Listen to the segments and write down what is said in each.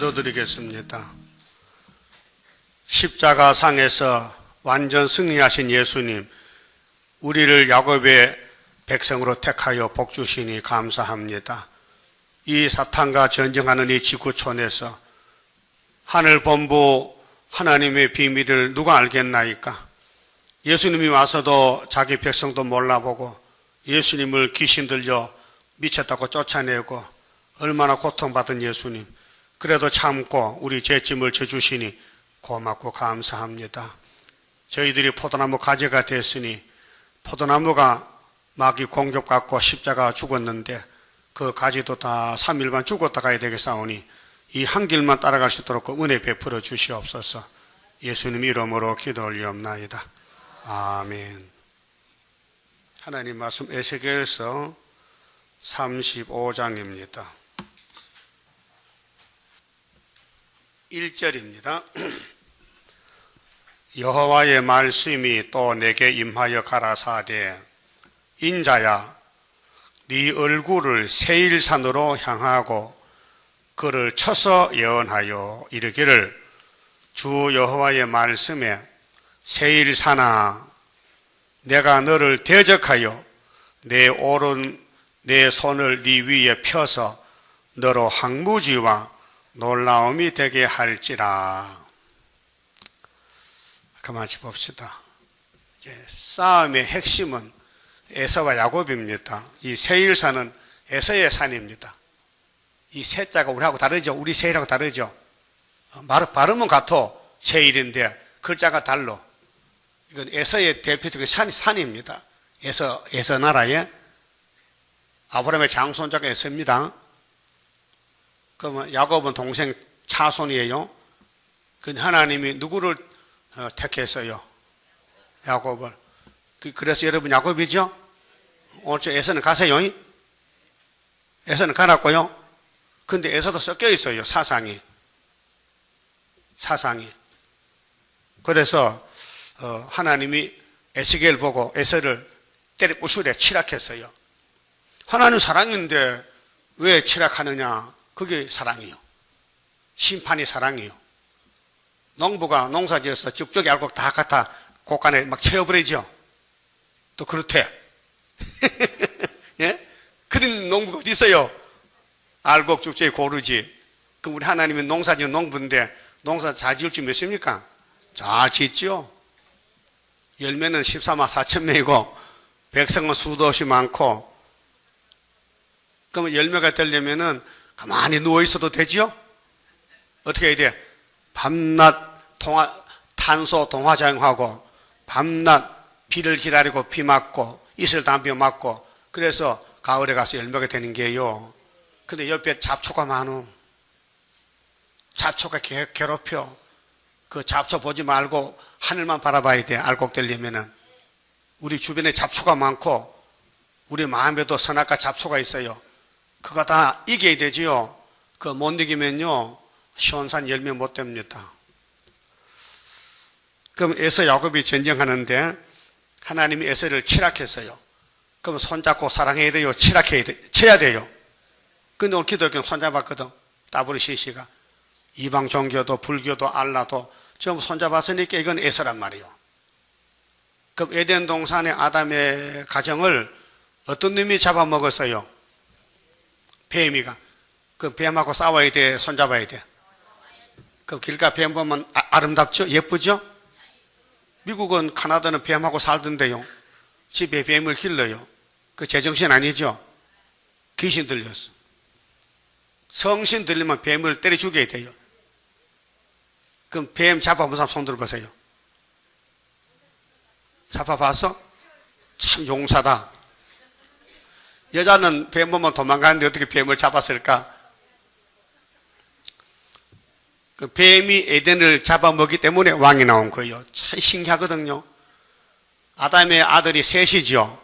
기도드리겠습니다. 십자가상에서 완전 승리하신 예수님, 우리를 야곱의 백성으로 택하여 복주시니 감사합니다. 이 사탄과 전쟁하는 이 지구촌에서 하늘본부 하나님의 비밀을 누가 알겠나이까? 예수님이 와서도 자기 백성도 몰라보고 예수님을 귀신 들려 미쳤다고 쫓아내고 얼마나 고통받은 예수님, 그래도 참고 우리 죄짐을 져주시니 고맙고 감사합니다. 저희들이 포도나무 가지가 됐으니 포도나무가 마귀 공격받고 십자가 죽었는데 그 가지도 다 3일만 죽었다 가야 되겠사오니 이 한 길만 따라갈 수 있도록 그 은혜 베풀어 주시옵소서. 예수님 이름으로 기도 올리옵나이다. 아멘. 하나님 말씀 에스겔서 35장입니다. 1절입니다. 여호와의 말씀이 또 내게 임하여 가라사대 인자야 네 얼굴을 세일산으로 향하고 그를 쳐서 예언하여 이르기를 주 여호와의 말씀에 세일산아 내가 너를 대적하여 내 오른 내 손을 네 위에 펴서 너로 황무지와 놀라움이 되게 할지라. 가만히 봅시다. 이제 싸움의 핵심은 에서와 야곱입니다. 이 세일산은 에서의 산입니다. 이 세자가 우리하고 다르죠. 우리 세일하고 다르죠. 발음은 같아 세일인데 글자가 달라. 이건 에서의 대표적인 산입니다. 에서 나라의 아브라함의 장손자가 에서입니다. 그러면 야곱은 동생 차손이에요. 그 하나님이 누구를 택했어요? 야곱을. 그래서 여러분 야곱이죠? 오늘 저 에서는 가세요. 에서는 가놨고요. 근데 에서도 섞여 있어요. 사상이. 그래서 하나님이 에스겔 보고 에서를 때려 부수려 치락했어요. 하나님 사랑인데 왜 치락하느냐? 그게 사랑이요. 심판이 사랑이요. 농부가 농사 지어서 쭉쭉이 알곡 다 갖다 곳간에 막 채워버리죠. 또 그렇대. 예? 그런 농부가 어디 있어요? 알곡 쭉쭉이 고르지. 그럼 우리 하나님은 농사 지은 농부인데 농사 잘 지을 줄 몇입니까? 잘 짓죠. 열매는 14만 4천 명이고 백성은 수도 없이 많고, 그러면 열매가 되려면은 가만히 누워있어도 되지요? 어떻게 해야 돼? 밤낮 탄소 동화작용하고 밤낮 비를 기다리고 비 맞고 이슬 담비 맞고 그래서 가을에 가서 열매가 되는 게요. 근데 옆에 잡초가 많어. 잡초가 괴롭혀. 그 잡초 보지 말고 하늘만 바라봐야 돼. 알곡 되려면은. 우리 주변에 잡초가 많고 우리 마음에도 선악과 잡초가 있어요. 그거 다 이겨야 되지요. 그거 못 이기면요 시온산 열매 못 됩니다. 그럼 에서 야곱이 전쟁하는데 하나님이 에서를 치락했어요. 그럼 손잡고 사랑해야 돼요? 치락해야 돼? 쳐야 돼요? 근데 오늘 기독교는 손잡았거든. WCC가 이방 종교도 불교도 알라도 전부 손잡았으니까 이건 에서란 말이에요. 그럼 에덴 동산의 아담의 가정을 어떤 놈이 잡아먹었어요? 뱀이가. 그 뱀하고 싸워야 돼? 손잡아야 돼? 그 길가 뱀 보면 아름답죠? 예쁘죠? 미국은 카나다는 뱀하고 살던데요. 집에 뱀을 길러요. 그 제정신 아니죠? 귀신 들렸어. 성신 들리면 뱀을 때려 죽여야 돼요. 그럼 뱀 잡아본 사람 손 들어보세요. 잡아봤어? 참 용사다. 여자는 뱀 보면 도망가는데 어떻게 뱀을 잡았을까? 그 뱀이 에덴을 잡아먹기 때문에 왕이 나온 거예요. 참 신기하거든요. 아담의 아들이 셋이죠.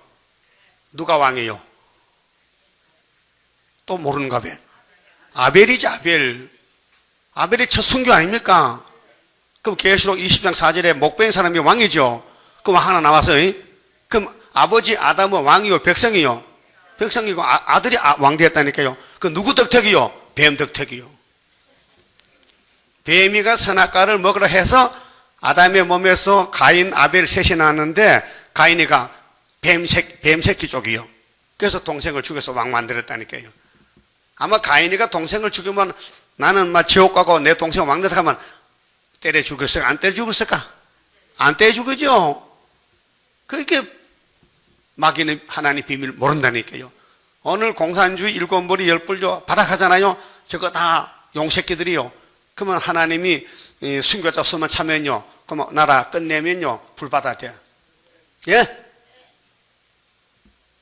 누가 왕이에요? 또 모르는가 봐. 아벨이죠, 아벨. 아벨이 첫 순교 아닙니까? 그럼 계시록 20장 4절에 목베인 사람이 왕이죠. 그럼 하나 나왔어요. 그럼 아버지 아담은 왕이요, 백성이요? 백성이고 아들이 왕 되었다니까요. 그 누구 덕택이요? 뱀 덕택이요. 뱀이가 선악과를 먹으라 해서 아담의 몸에서 가인, 아벨 셋이 나왔는데 가인이가 뱀새끼 쪽이요. 그래서 동생을 죽여서 왕 만들었다니까요. 아마 가인이가 동생을 죽이면 나는 막 지옥 가고 내 동생 왕 되다 하면 때려 죽였을까? 안 때려 죽였을까? 안 때려 죽이죠. 그렇게 마귀는 하나님 비밀 모른다니까요. 오늘 공산주의 7벌이 10불조 발악하잖아요. 저거 다 용새끼들이요. 그러면 하나님이 순교자 수만 차면요. 그러면 나라 끝내면요. 불받아 돼. 예?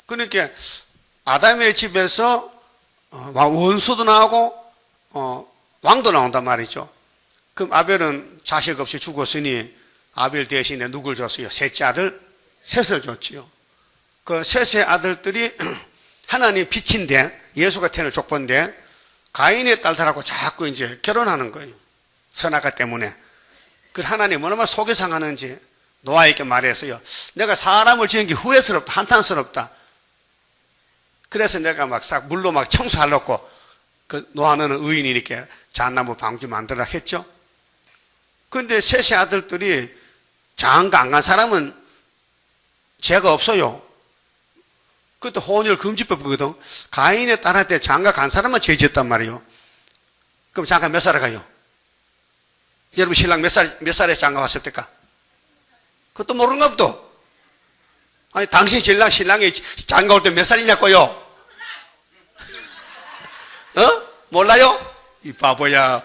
그러니까 아담의 집에서 원수도 나오고 왕도 나온단 말이죠. 그럼 아벨은 자식 없이 죽었으니 아벨 대신에 누굴 줬어요? 셋째 아들 셋을 줬지요. 그 셋의 아들들이 하나님 빛인데 예수가 태어날 족보인데 가인의 딸들하고 자꾸 이제 결혼하는 거예요. 선악과 때문에. 그 하나님 얼마나 속이 상하는지 노아에게 말했어요. 내가 사람을 지은 게 후회스럽다, 한탄스럽다. 그래서 내가 막 싹 물로 막 청소하려고 그 노아는 의인이니까 잣나무 방주 만들라 했죠. 그런데 셋의 아들들이 장가 안 간 사람은 죄가 없어요. 그것도 혼혈 금지법이거든. 가인의 딸한테 장가 간 사람만 죄 지었단 말이에요. 그럼 장가 몇 살에 가요? 여러분 신랑 몇 살에 장가 왔을 때까? 그것도 모르는가 보다. 아니 당신 신랑이 장가 올 때 몇 살이냐고요? 몰라요? 이 바보야.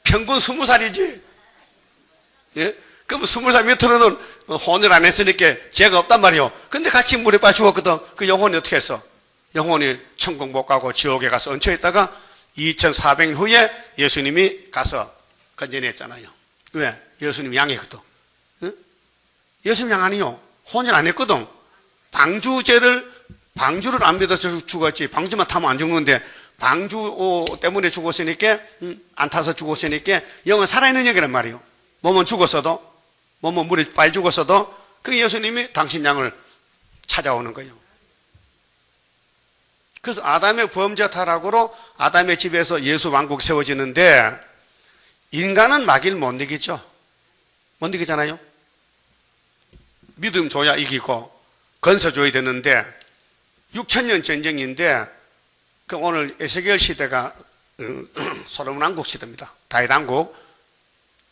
평균 20살이지. 예? 그럼 20살 밑으로는 혼을 안 했으니까 죄가 없단 말이에요. 근데 같이 물에 빠져 죽었거든. 그 영혼이 어떻게 했어? 영혼이 천국 못 가고 지옥에 가서 얹혀있다가 2400년 후에 예수님이 가서 건져냈잖아요. 왜? 예수님 양이거든. 예? 예수님 양 아니요. 혼을 안 했거든. 방주를 안 믿어서 죽었지. 방주만 타면 안 죽는데 방주 때문에 죽었으니까 안 타서 죽었으니까 영은 살아있는 영이란 말이에요. 몸은 죽었어도 몸은 물에 빠져 죽었어도 그 예수님이 당신 양을 찾아오는 거예요. 그래서 아담의 범죄 타락으로 아담의 집에서 예수 왕국 세워지는데 인간은 마귀를 못 이기죠. 못 이기잖아요. 믿음 줘야 이기고 건설 줘야 되는데 6000년 전쟁인데 그 오늘 에스겔 시대가 솔로몬 왕국 시대입니다. 다윗 왕국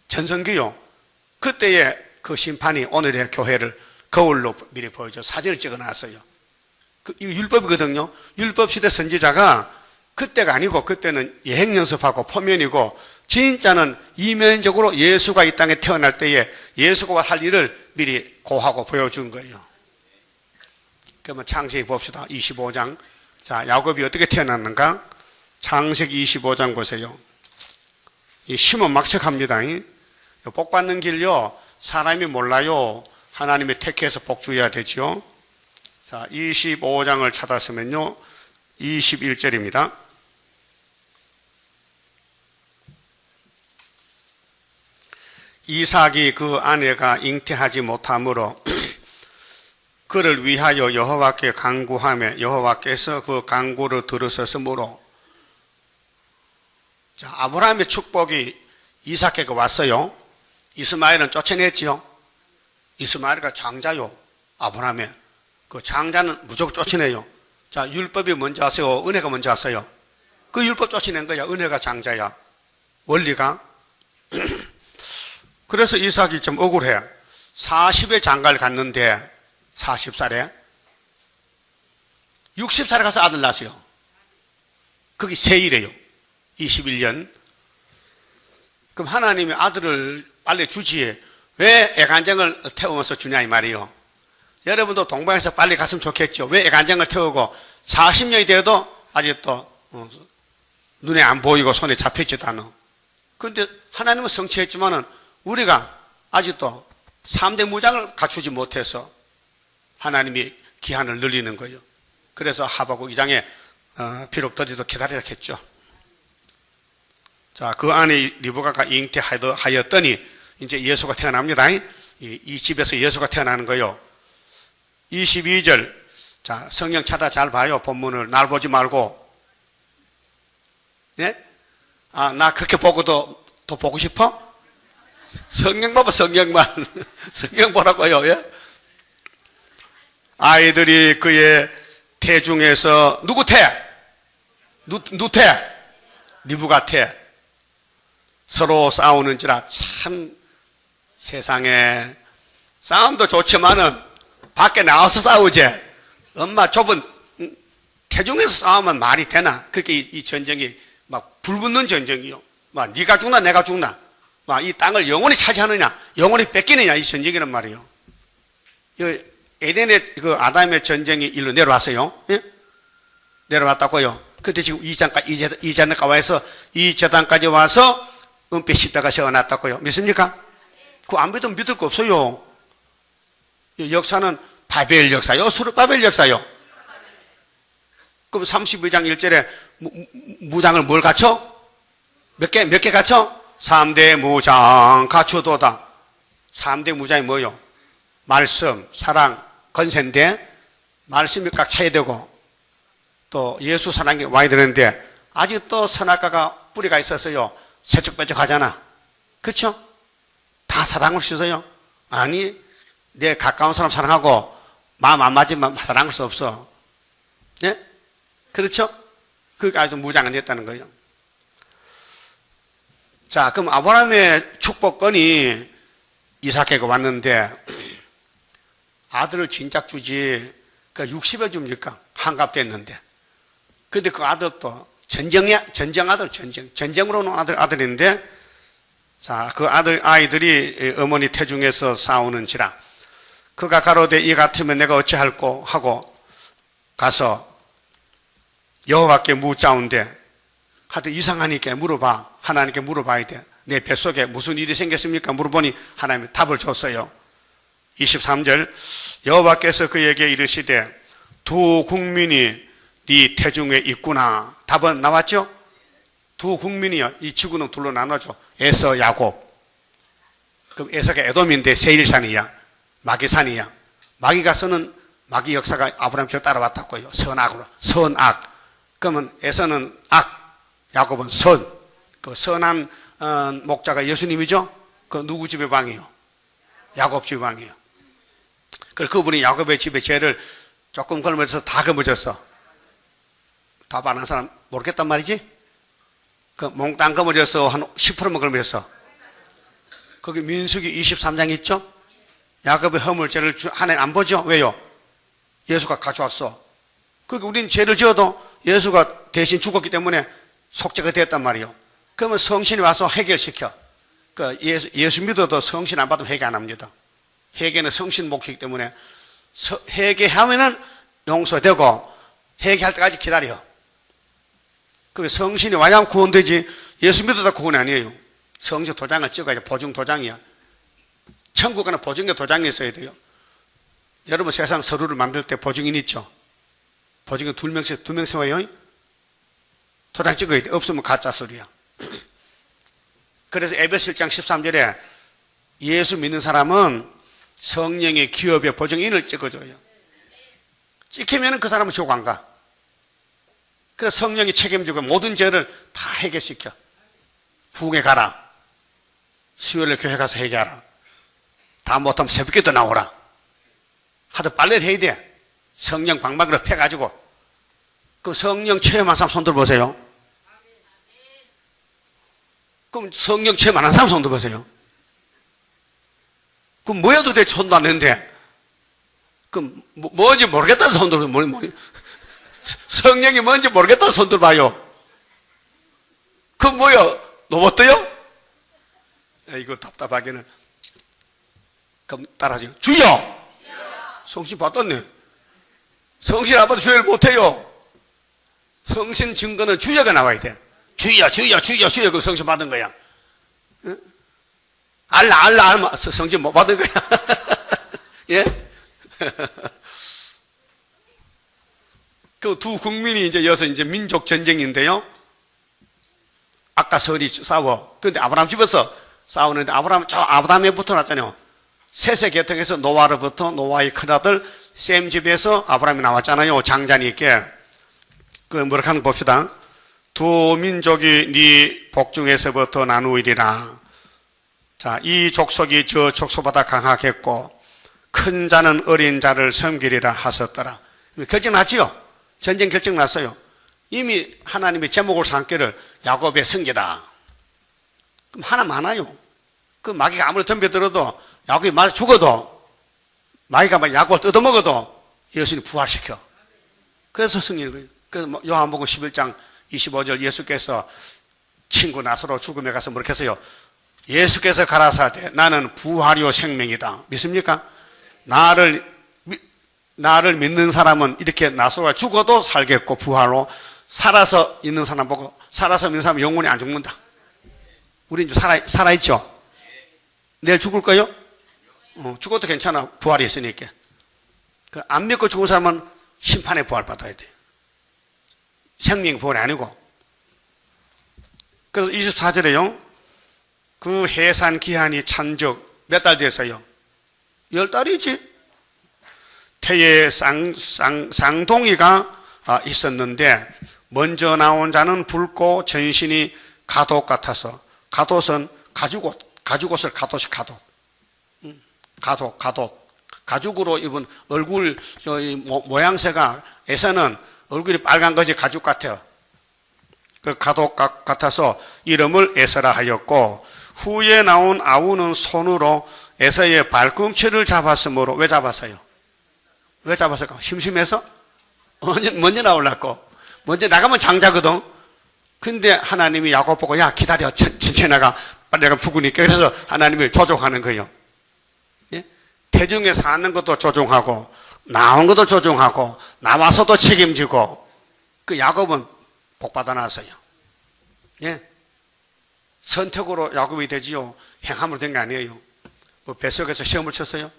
전성기요. 그때의 그 심판이 오늘의 교회를 거울로 미리 보여줘 사진을 찍어놨어요. 이거 율법이거든요. 율법 시대 선지자가 그때가 아니고 그때는 예행 연습하고 포면이고 진짜는 이면적으로 예수가 이 땅에 태어날 때에 예수가 할 일을 미리 고하고 보여준 거예요. 그러면 창세기 봅시다. 25장. 자, 야곱이 어떻게 태어났는가? 창세기 25장 보세요. 이 심은 막척합니다. 복 받는 길요. 사람이 몰라요. 하나님이 택해서 복 주어야 되죠. 자, 25장을 찾았으면요. 21절입니다. 이삭이 그 아내가 잉태하지 못하므로 그를 위하여 여호와께 간구하며 여호와께서 그 간구를 들으셨으므로 자, 아브라함의 축복이 이삭에게 왔어요. 이스마엘은 쫓아냈지요. 이스마엘가 장자요. 아브라함의 그 장자는 무조건 쫓아내요. 자, 율법이 먼저 왔어요. 은혜가 먼저 왔어요. 그 율법 쫓아낸 거야. 은혜가 장자야. 원리가. 그래서 이삭이 좀 억울해. 40에 장가를 갔는데 40살에 60살에 가서 아들 낳았어요. 그게 세일이에요. 21년. 그럼 하나님이 아들을 빨리 주지 왜 애간장을 태우면서 주냐 이 말이에요. 여러분도 동방에서 빨리 갔으면 좋겠죠. 왜 애간장을 태우고 40년이 돼도 아직도 눈에 안 보이고 손에 잡혀있지도 않아. 그런데 하나님은 성취했지만은 우리가 아직도 3대 무장을 갖추지 못해서 하나님이 기한을 늘리는 거예요. 그래서 하박국 2장에 비록 더디도 기다리라 했죠. 자, 그 안에 리브가가 잉태하였더니 이제 예수가 태어납니다. 이 집에서 예수가 태어나는 거예요. 22절. 자, 성경 찾아 잘 봐요. 본문을 날 보지 말고. 네? 아, 나 그렇게 보고도 더 보고 싶어? 성경 봐봐, 성경만. 성경 보라고요, 예? 아이들이 그의 태중에서 누구 태? 누 태? 니부가 태. 서로 싸우는지라 참 세상에 싸움도 좋지만은 밖에 나와서 싸우지. 엄마 좁은 태중에서 싸우면 말이 되나? 그렇게 이 전쟁이 막 불붙는 전쟁이요. 막 네가 죽나 내가 죽나? 막 이 땅을 영원히 차지하느냐, 영원히 뺏기느냐 이 전쟁이란 말이에요. 에덴의 그 아담의 전쟁이 일로 내려왔어요. 예? 내려왔다고요. 근데 지금 이 재단까지 와서 이 재단까지 와서 은폐 십자가 세워놨다고요. 믿습니까? 그거 안 믿으면 믿을 거 없어요. 역사는 바벨 역사요, 수르바벨 역사요. 그럼 32장 1절에 무장을 뭘 갖춰? 몇 개 갖춰? 3대 무장 갖추도다. 3대 무장이 뭐요? 말씀, 사랑, 건세인데 말씀이 꽉 차야 되고 또 예수 사랑이 와야 되는데 아직도 선악과가 뿌리가 있어서요 세척배척 하잖아. 그렇죠? 다 사랑을 씻어요? 아니, 내 가까운 사람 사랑하고 마음 안 맞으면 사랑할 수 없어. 예? 그렇죠? 그게 아직도 무장 안 됐다는 거예요. 자, 그럼 아브라함의 축복권이 이삭에게 왔는데 아들을 진작 주지 그 60에 줍니까? 한갑됐는데. 근데 그 아들도 전쟁 아들, 전쟁으로 놓은 아들인데, 자, 그 아이들이 어머니 태중에서 싸우는지라. 그가 가로되 이 같으면 내가 어찌할꼬 하고 가서 여호와께 묻자온데, 하여튼 이상하니까 물어봐. 하나님께 물어봐야 돼. 내 뱃속에 무슨 일이 생겼습니까? 물어보니 하나님이 답을 줬어요. 23절 여호와께서 그에게 이르시되 두 국민이 네 태중에 있구나. 답은 나왔죠? 두 국민이요. 이 지구는 둘로 나눠져. 에서 야곱. 그럼 에서가 에돔인데 세일산이야. 마귀산이야. 마귀가 쓰는 마귀 역사가 아브라함 저 따라왔다고요. 선악으로. 선악. 그러면 에서는 악, 야곱은 선. 그 선한 목자가 예수님이죠? 그 누구 집의 방이요? 야곱 집의 방이요. 그래서 그분이 야곱의 집에 죄를 조금 걸면서 다 거머졌어. 답 안 한 사람 모르겠단 말이지? 그 몽땅 거머져서 한 10%만 걸머졌어. 거기 민수기 23장 있죠? 야곱의 허물죄를 하나님 안 보죠? 왜요? 예수가 가져왔어. 그러니까 우리는 죄를 지어도 예수가 대신 죽었기 때문에 속죄가 됐단 말이에요. 그러면 성신이 와서 해결시켜. 그 예수 믿어도 성신 안 받으면 회개 안 합니다. 회개는 성신 목표이기 때문에 회개하면은 용서되고 회개할 때까지 기다려. 그 성신이 와야 구원되지. 예수 믿어도 구원이 아니에요. 성신 도장을 찍어야 보증 도장이야. 천국 가는 보증의 도장이 있어야 돼요. 여러분 세상 서류를 만들 때 보증인 있죠? 보증인 두 명 세워요. 도장 찍어야 돼. 없으면 가짜 서류야. 그래서 에베소 1장 13절에 예수 믿는 사람은 성령의 기업에 보증인을 찍어줘요. 찍히면 그 사람은 지옥 안 가. 그래서 성령이 책임지고 모든 죄를 다 해결시켜. 부흥에 가라. 수요일에 교회 가서 회개하라. 다 못하면 새벽에도 나오라. 하도 빨래를 해야 돼. 성령 방망이로 패가지고. 그 성령 체험한 사람 손 들어보세요. 그럼 성령 체험 안 한 사람 손 들어보세요. 그럼 뭐야 도대체 손도 안 냈는데. 그럼 뭔지 모르겠다 손 들어보세요. 성령이 뭔지 모르겠다 손 들어봐요. 그럼 뭐야? 로봇도요? 이거 답답하게는. 그럼 따라하세요. 주여! 성신 받았네. 성신 안 받아도 주여를 못해요. 성신 증거는 주여가 나와야 돼. 주여, 주여, 주여, 주여. 그 성신 받은 거야. 응? 알라, 성신 못 받은 거야. 예? 그 두 국민이 이제 여기서 이제 민족 전쟁인데요. 아까 설이 싸워. 근데 아브라함 집에서 싸우는데 아브라함에 붙어놨잖아요. 셋의 계통에서 노아로부터 노아의 큰아들 셈 집에서 아브라함이 나왔잖아요. 장자니까. 그 뭐라 하는 거 봅시다. 두 민족이 네 복중에서부터 나누리라. 자, 이 족속이 저 족속보다 강하겠고 큰 자는 어린 자를 섬기리라 하셨더라. 결정났지요? 전쟁 결정났어요. 이미 하나님의 제목을 삼기를 야곱의 승리다. 그럼 하나 많아요. 그 마귀가 아무리 덤벼들어도 야곱이 맞아 죽어도 마귀가 막 야곱을 뜯어먹어도 예수님이 부활시켜. 그래서 승리인 거예요. 그래서 요한복음 11장 25절 예수께서 친구 나사로 죽음에 가서 뭐렇게 했어요? 예수께서 가라사대 나는 부활이요 생명이다. 믿습니까? 나를 믿는 사람은 이렇게 나사로가 죽어도 살겠고 부활로 살아서 있는 사람 보고 살아서 믿는 사람은 영원히 안 죽는다. 우린 좀 살아있죠? 내일 죽을 거요? 죽어도 괜찮아. 부활이 있으니까. 안 믿고 죽은 사람은 심판에 부활받아야 돼요. 생명 부활이 아니고. 그래서 24절에요. 그 해산 기한이 찬적 몇 달 됐어요? 10달이지. 태에 쌍둥이가 있었는데 먼저 나온 자는 붉고 전신이 갓옷 같아서 갓옷은 가죽옷을 갓옷 가죽으로 입은 얼굴 모양새가 에서는 얼굴이 빨간 것이 가죽 같아요. 그 갓옷 같아서 이름을 에서라 하였고 후에 나온 아우는 손으로 에서의 발꿈치를 잡았으므로 왜 잡았어요? 왜 잡았을까? 심심해서? 먼저 나오려고. 먼저 나가면 장자거든. 근데 하나님이 야곱 보고 야 기다려 천천히 나가 빨리 내가 죽으니까 그래서 하나님이 조종하는 거예요. 예? 태중에 사는 것도 조종하고 나온 것도 조종하고 나와서도 책임지고 그 야곱은 복 받아놨어요. 예? 선택으로 야곱이 되지요. 행함으로 된 게 아니에요. 뭐 뱃속에서 시험을 쳤어요?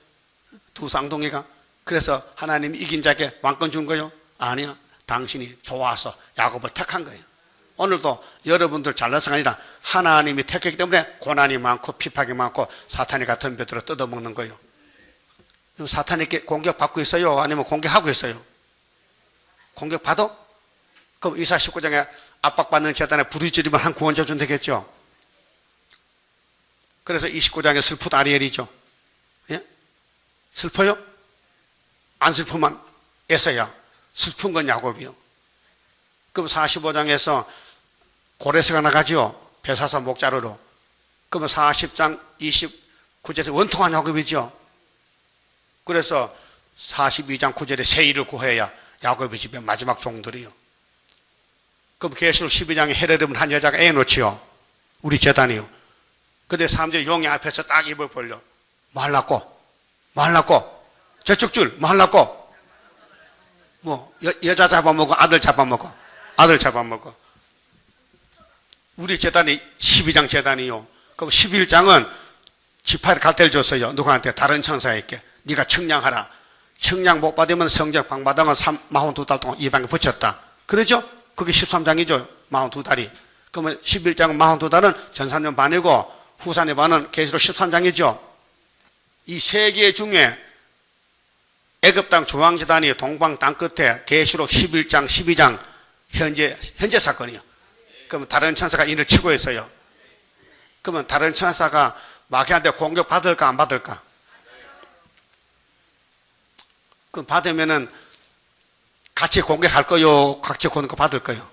두 쌍둥이가? 그래서 하나님이 이긴 자에게 왕권 준 거요? 아니야. 당신이 좋아서 야곱을 택한 거예요. 오늘도 여러분들 잘나서가 아니라 하나님이 택했기 때문에 고난이 많고 핍박이 많고 사탄이 같은 벼들어 뜯어먹는 거예요. 사탄에게 공격받고 있어요? 아니면 공격하고 있어요? 공격받아? 그럼 이사 19장에 압박받는 재단에 부르짖으면 한 구원자 준 되겠죠? 그래서 29장에 슬프다 아리엘이죠. 예? 슬퍼요? 안 슬프면 에서야. 슬픈 건 야곱이요. 그럼 45장에서 고레스가 나가죠. 벼사서 목자루로. 그러면 40장 29절에서 원통한 야곱이죠. 그래서 42장 9절에 세일을 구해야 야곱의 집에 마지막 종들이요. 그럼 계시록 12장에 헤레름은 한 여자가 애 놓지요. 우리 재단이요. 근데 3절에 용의 앞에서 딱 입을 벌려. 말랐고 저쪽 줄 말랐고 여자 잡아먹어 아들 잡아먹어 우리 재단이 12장 재단이요. 그럼 11장은 지파를 갈대를 줬어요. 누구한테? 다른 천사에게. 네가 청량하라. 청량 못 받으면 성적 방마당은 42달 동안 이방에 붙였다. 그러죠? 그게 13장이죠. 42달이. 그러면 11장은 42달은 전산년 반이고 후산의 반은 계시록 13장이죠. 이 세 개 중에 애굽 땅 중앙재단이 동방 땅 끝에 계시록 11장 12장 현재 사건이요. 그러면 다른 천사가 인을 치고 있어요. 그러면 다른 천사가 마귀한테 공격 받을까 안 받을까? 그럼 받으면은 같이 공격할 거요? 같이 공격 받을 거요?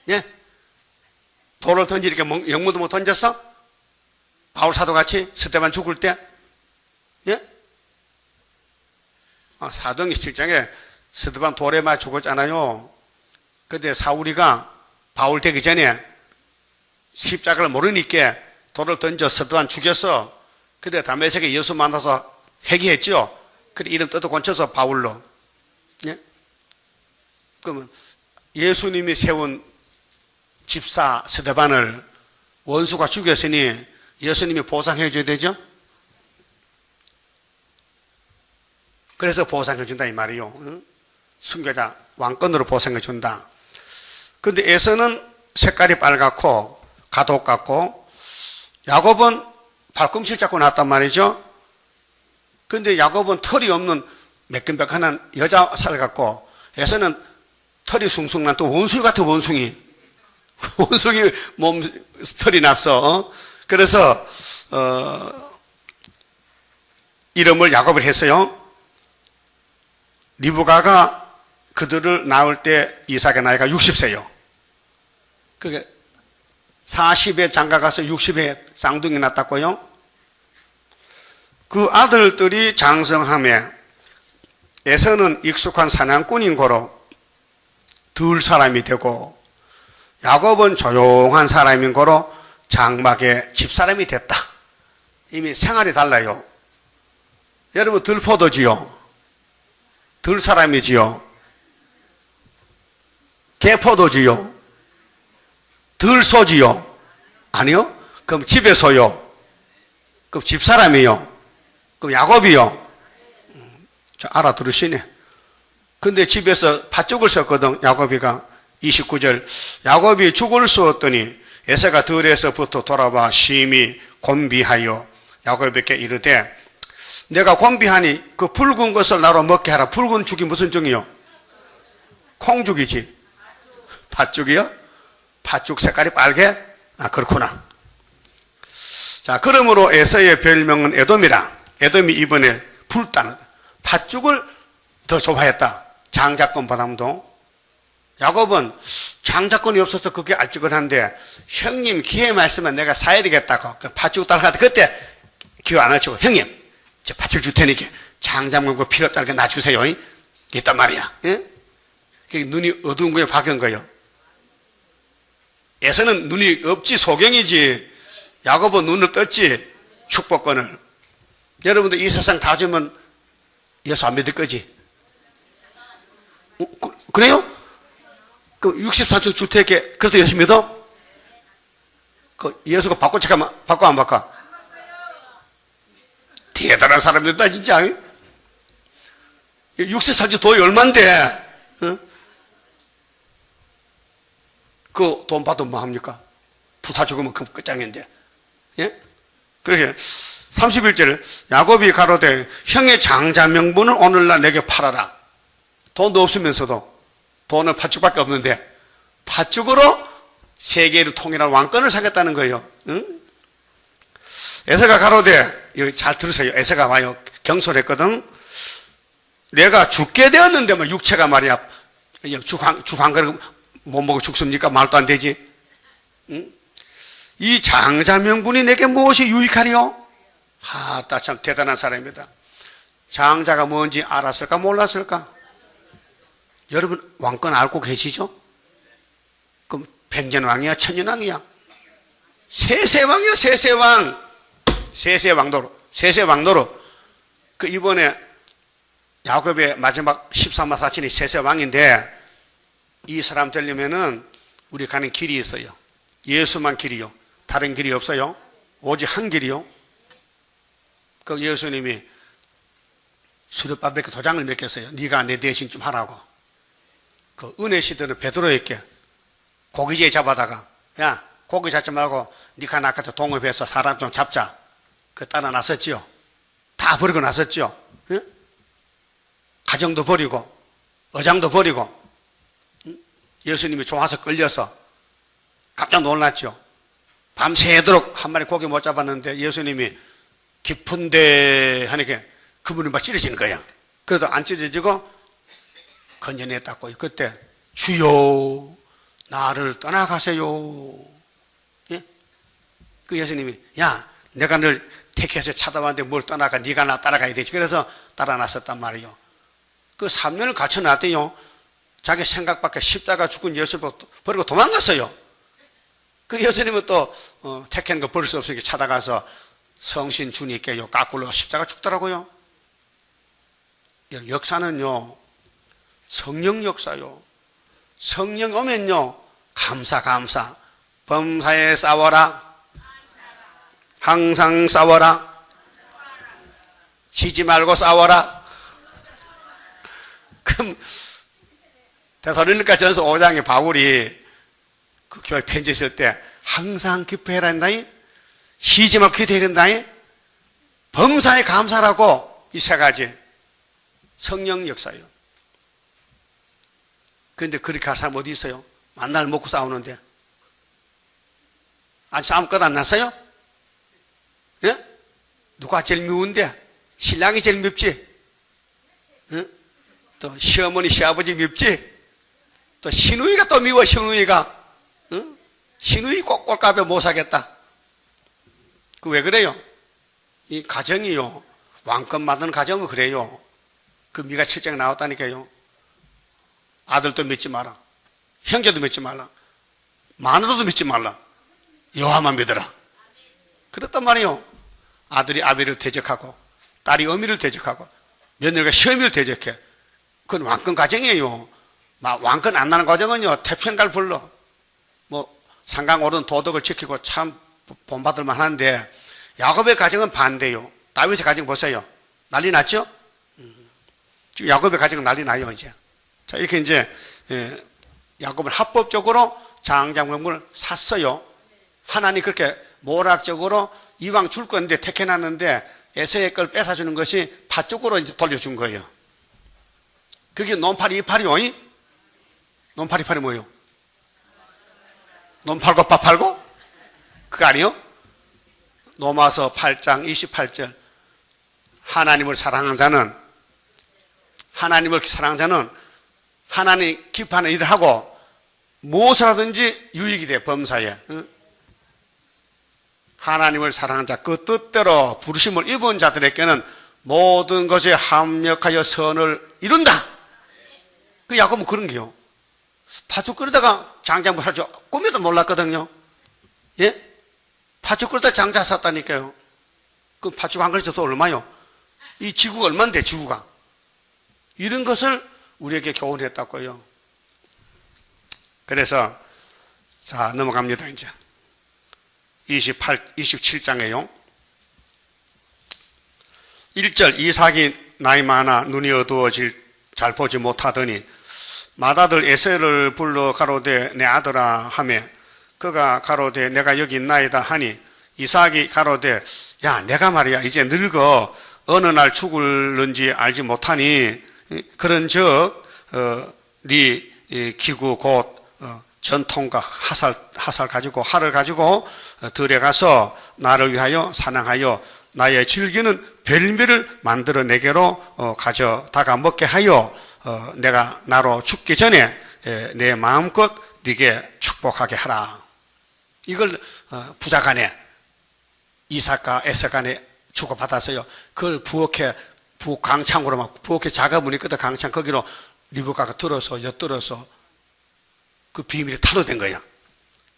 예? 돌을 던지니까 영문도 못 던졌어? 바울 사도 같이 스데반 죽을 때? 예? 사도행전 7장에 스데반 돌에 맞아 죽었잖아요. 근데 사울이가 바울 되기 전에 십자가를 모르니까 돌을 던져 스데반 죽였어. 근데 다메섹에 예수 만나서 회개했죠. 그래 이름 뜯어 고쳐서 바울로. 예? 그러면 예수님이 세운 집사 스데반을 원수가 죽였으니 예수님이 보상해 줘야 되죠? 그래서 보상해 준다 이 말이요. 응? 순교자 왕권으로 보상해 준다. 근데 에서는 색깔이 빨갛고 갓옷 같고 야곱은 발꿈치를 잡고 났단 말이죠. 근데 야곱은 털이 없는 매끈매끈한 여자 살 같고 에서는 털이 숭숭난 또 원숭이 같은 원숭이. 원숭이 몸 털이 났어. 그래서 이름을 야곱을 했어요. 리브가가 그들을 낳을 때 이삭의 나이가 60세요. 그게 40에 장가가서 60에 쌍둥이 낳았다고요. 그 아들들이 장성함에 에서는 익숙한 사냥꾼인 거로 들 사람이 되고, 야곱은 조용한 사람인 거로 장막의 집사람이 됐다. 이미 생활이 달라요. 여러분, 들포도지요? 들 사람이지요? 개포도지요? 들소지요? 아니요? 그럼 집에서요? 그럼 집사람이요? 그럼 야곱이요? 알아들으시네. 근데 집에서 팥죽을 썼거든, 야곱이가. 29절. 야곱이 죽을 쏘었더니 에서가 들에서부터 돌아와 심히 곤비하여 야곱에게 이르되, 내가 곤비하니 그 붉은 것을 나로 먹게 하라. 붉은 죽이 무슨 죽이요? 콩죽이지. 팥죽이요? 팥죽 색깔이 빨개? 아, 그렇구나. 자, 그러므로 에서의 별명은 에돔이라. 에돔이 이번에 불따는 팥죽을 더 좋아했다. 장자권보다도. 야곱은 장자권이 없어서 그게 알ጭ근한데, 형님 기회 말씀은 내가 사야 되겠다고 팥죽 따라갈 때 그때 기회 안 하시고, 형님 저 팥죽 줄 테니까 장자권 그 필요 없다니까 나 주세요. 있단 말이야. 예? 눈이 어두운 거예요, 밝은 거예요? 에서는 눈이 없지, 소경이지. 야곱은 눈을 떴지, 축복권을. 여러분들 이 세상 다 주면 예수 안 믿을 거지? 그래요? 그 64주 줄 테니까 그래서 예수 믿어? 그 예수가 바꿔 잠깐만, 바꿔 안 바꿔? 대단한 사람들이다 진짜. 64주 돈이 얼만데? 그 돈 받으면 뭐 합니까? 부타 죽으면 그 끝장인데. 예? 그렇게 31절. 야곱이 가로되, 형의 장자 명분을 오늘날 내게 팔아라. 돈도 없으면서도, 돈은 팥죽밖에 없는데 팥죽으로 세계를 통일한 왕권을 사겠다는 거예요. 응? 에서가 가로되, 여기 잘 들으세요. 에서가 와요. 경솔했거든. 내가 죽게 되었는데 뭐 육체가 말이야, 죽 한 그릇 못 먹고 죽습니까? 말도 안 되지. 응? 이 장자 명분이 내게 무엇이 유익하리요? 나 참 대단한 사람입니다. 장자가 뭔지 알았을까 몰랐을까? 여러분 왕권 알고 계시죠? 그럼 백년왕이야, 천년왕이야? 세세왕이야, 세세왕. 세세왕도로. 그 이번에 야곱의 마지막 13마 사친이 세세왕인데, 이 사람 되려면은 우리 가는 길이 있어요. 예수만 길이요. 다른 길이 없어요. 오직 한 길이요. 그 예수님이 수렵바베께 도장을 맡겼어요. 네가 내 대신 좀 하라고. 그 은혜 시대는 베드로에게 고기제 잡아다가, 야 고기 잡지 말고 네가 나한테 동업해서 사람 좀 잡자. 그 따라 나섰지요. 다 버리고 나섰지요. 예? 가정도 버리고 어장도 버리고. 예수님이 좋아서 끌려서 깜짝 놀랐죠. 밤새도록 한 마리 고기 못 잡았는데 예수님이 깊은데 하니까 그분이 막 찌르지는 거야. 그래도 안 찢어지고 건져냈다고. 그때 주여 나를 떠나가세요. 예? 그 예수님이, 야 내가 널 택해서 찾아왔는데 뭘 떠나가, 네가 나 따라가야 되지. 그래서 따라 나섰단 말이요. 그 3년을 갇혀놨대요. 자기 생각밖에 십자가 죽은 예수를 버리고 도망갔어요. 그 예수님은 또 택한 거 버릴 수 없으니까 찾아가서 성신 주님께요 까꿀로 십자가 죽더라고요. 역사는요 성령 역사요. 성령 오면요 감사. 범사에 싸워라. 항상 싸워라. 쉬지 말고 싸워라. 그럼 데살로니가 전서 5장에 바울이 그 교회 편지 쓸 때 항상 기뻐해라 한다니, 쉬지 말고 기도해야 된다니, 범사에 감사라고, 이 세 가지 성령 역사예요. 그런데 그렇게 할 사람 어디 있어요? 만날 먹고 싸우는데. 싸움 끝 안 났어요? 예? 누가 제일 미운데? 신랑이 제일 밉지? 예? 또 시어머니 시아버지 밉지? 또 시누이가 또 미워. 시누이가 시누이 꼴값에 못 사겠다. 그 왜 그래요? 이 가정이요, 왕권 받는 가정은 그래요. 그 미가 7장 나왔다니까요. 아들도 믿지 마라, 형제도 믿지 말라, 마누라도 믿지 말라, 여호와만 믿어라. 그랬단 말이에요. 아들이 아비를 대적하고 딸이 어미를 대적하고 며느리가 시어미를 대적해. 그건 왕권 가정이에요. 왕권 안 나는 과정은요, 태평가를 불러. 뭐 상강 옳은 도덕을 지키고 참 본받을 만한데, 야곱의 가정은 반대요. 다윗의 가정 보세요. 난리 났죠? 지금 야곱의 가정은 난리 나요, 이제. 자, 이렇게 이제, 야곱은 합법적으로 장자물을 샀어요. 하나님 그렇게 모락적으로 이왕 줄 건데 택해놨는데 에서의 걸 뺏어주는 것이 팥죽으로 이제 돌려준 거예요. 그게 논팔이 이팔이요. 논팔이 이팔이 뭐예요? 논 팔고 밥 팔고? 그거 아니요? 로마서 8장 28절. 하나님을 사랑하는 자는 하나님 기뻐하는 일을 하고 무엇을 하든지 유익이 돼, 범사에. 하나님을 사랑하는 자, 그 뜻대로 부르심을 입은 자들에게는 모든 것에 합력하여 선을 이룬다. 그 야곱은 그런 게요. 팥죽 끓이다가 장자물 할 줄 꿈에도 몰랐거든요. 예? 팥죽 끓이다가 장자 샀다니까요. 그 팥죽 한 그릇도 얼마요? 이 지구가 얼만데, 지구가. 이런 것을 우리에게 교훈했다고요. 그래서, 자, 넘어갑니다, 이제. 27장에요. 1절, 이삭이 나이 많아 눈이 어두워질 잘 보지 못하더니 맏아들 에서를 불러 가로되 내 아들아 하며 그가 가로되 내가 여기 있나이다 하니 이삭이 가로되 야 내가 말이야 이제 늙어 어느 날 죽을는지 알지 못하니 그런즉 네 기구 곧 전통과 하살 가지고 활을 가지고 들에 가서 나를 위하여 사냥하여 나의 즐기는 별미를 만들어 내게로 가져다가 먹게 하여 내가 나로 죽기 전에 내 마음껏 네게 축복하게 하라. 이걸 부자간에 이삭과 에서간에 주고받았어요. 그걸 강창으로 막 부엌에 작은 있거든. 강창 거기로 리브가가 들어서 엿들어서 그 비밀이 타도된 거야.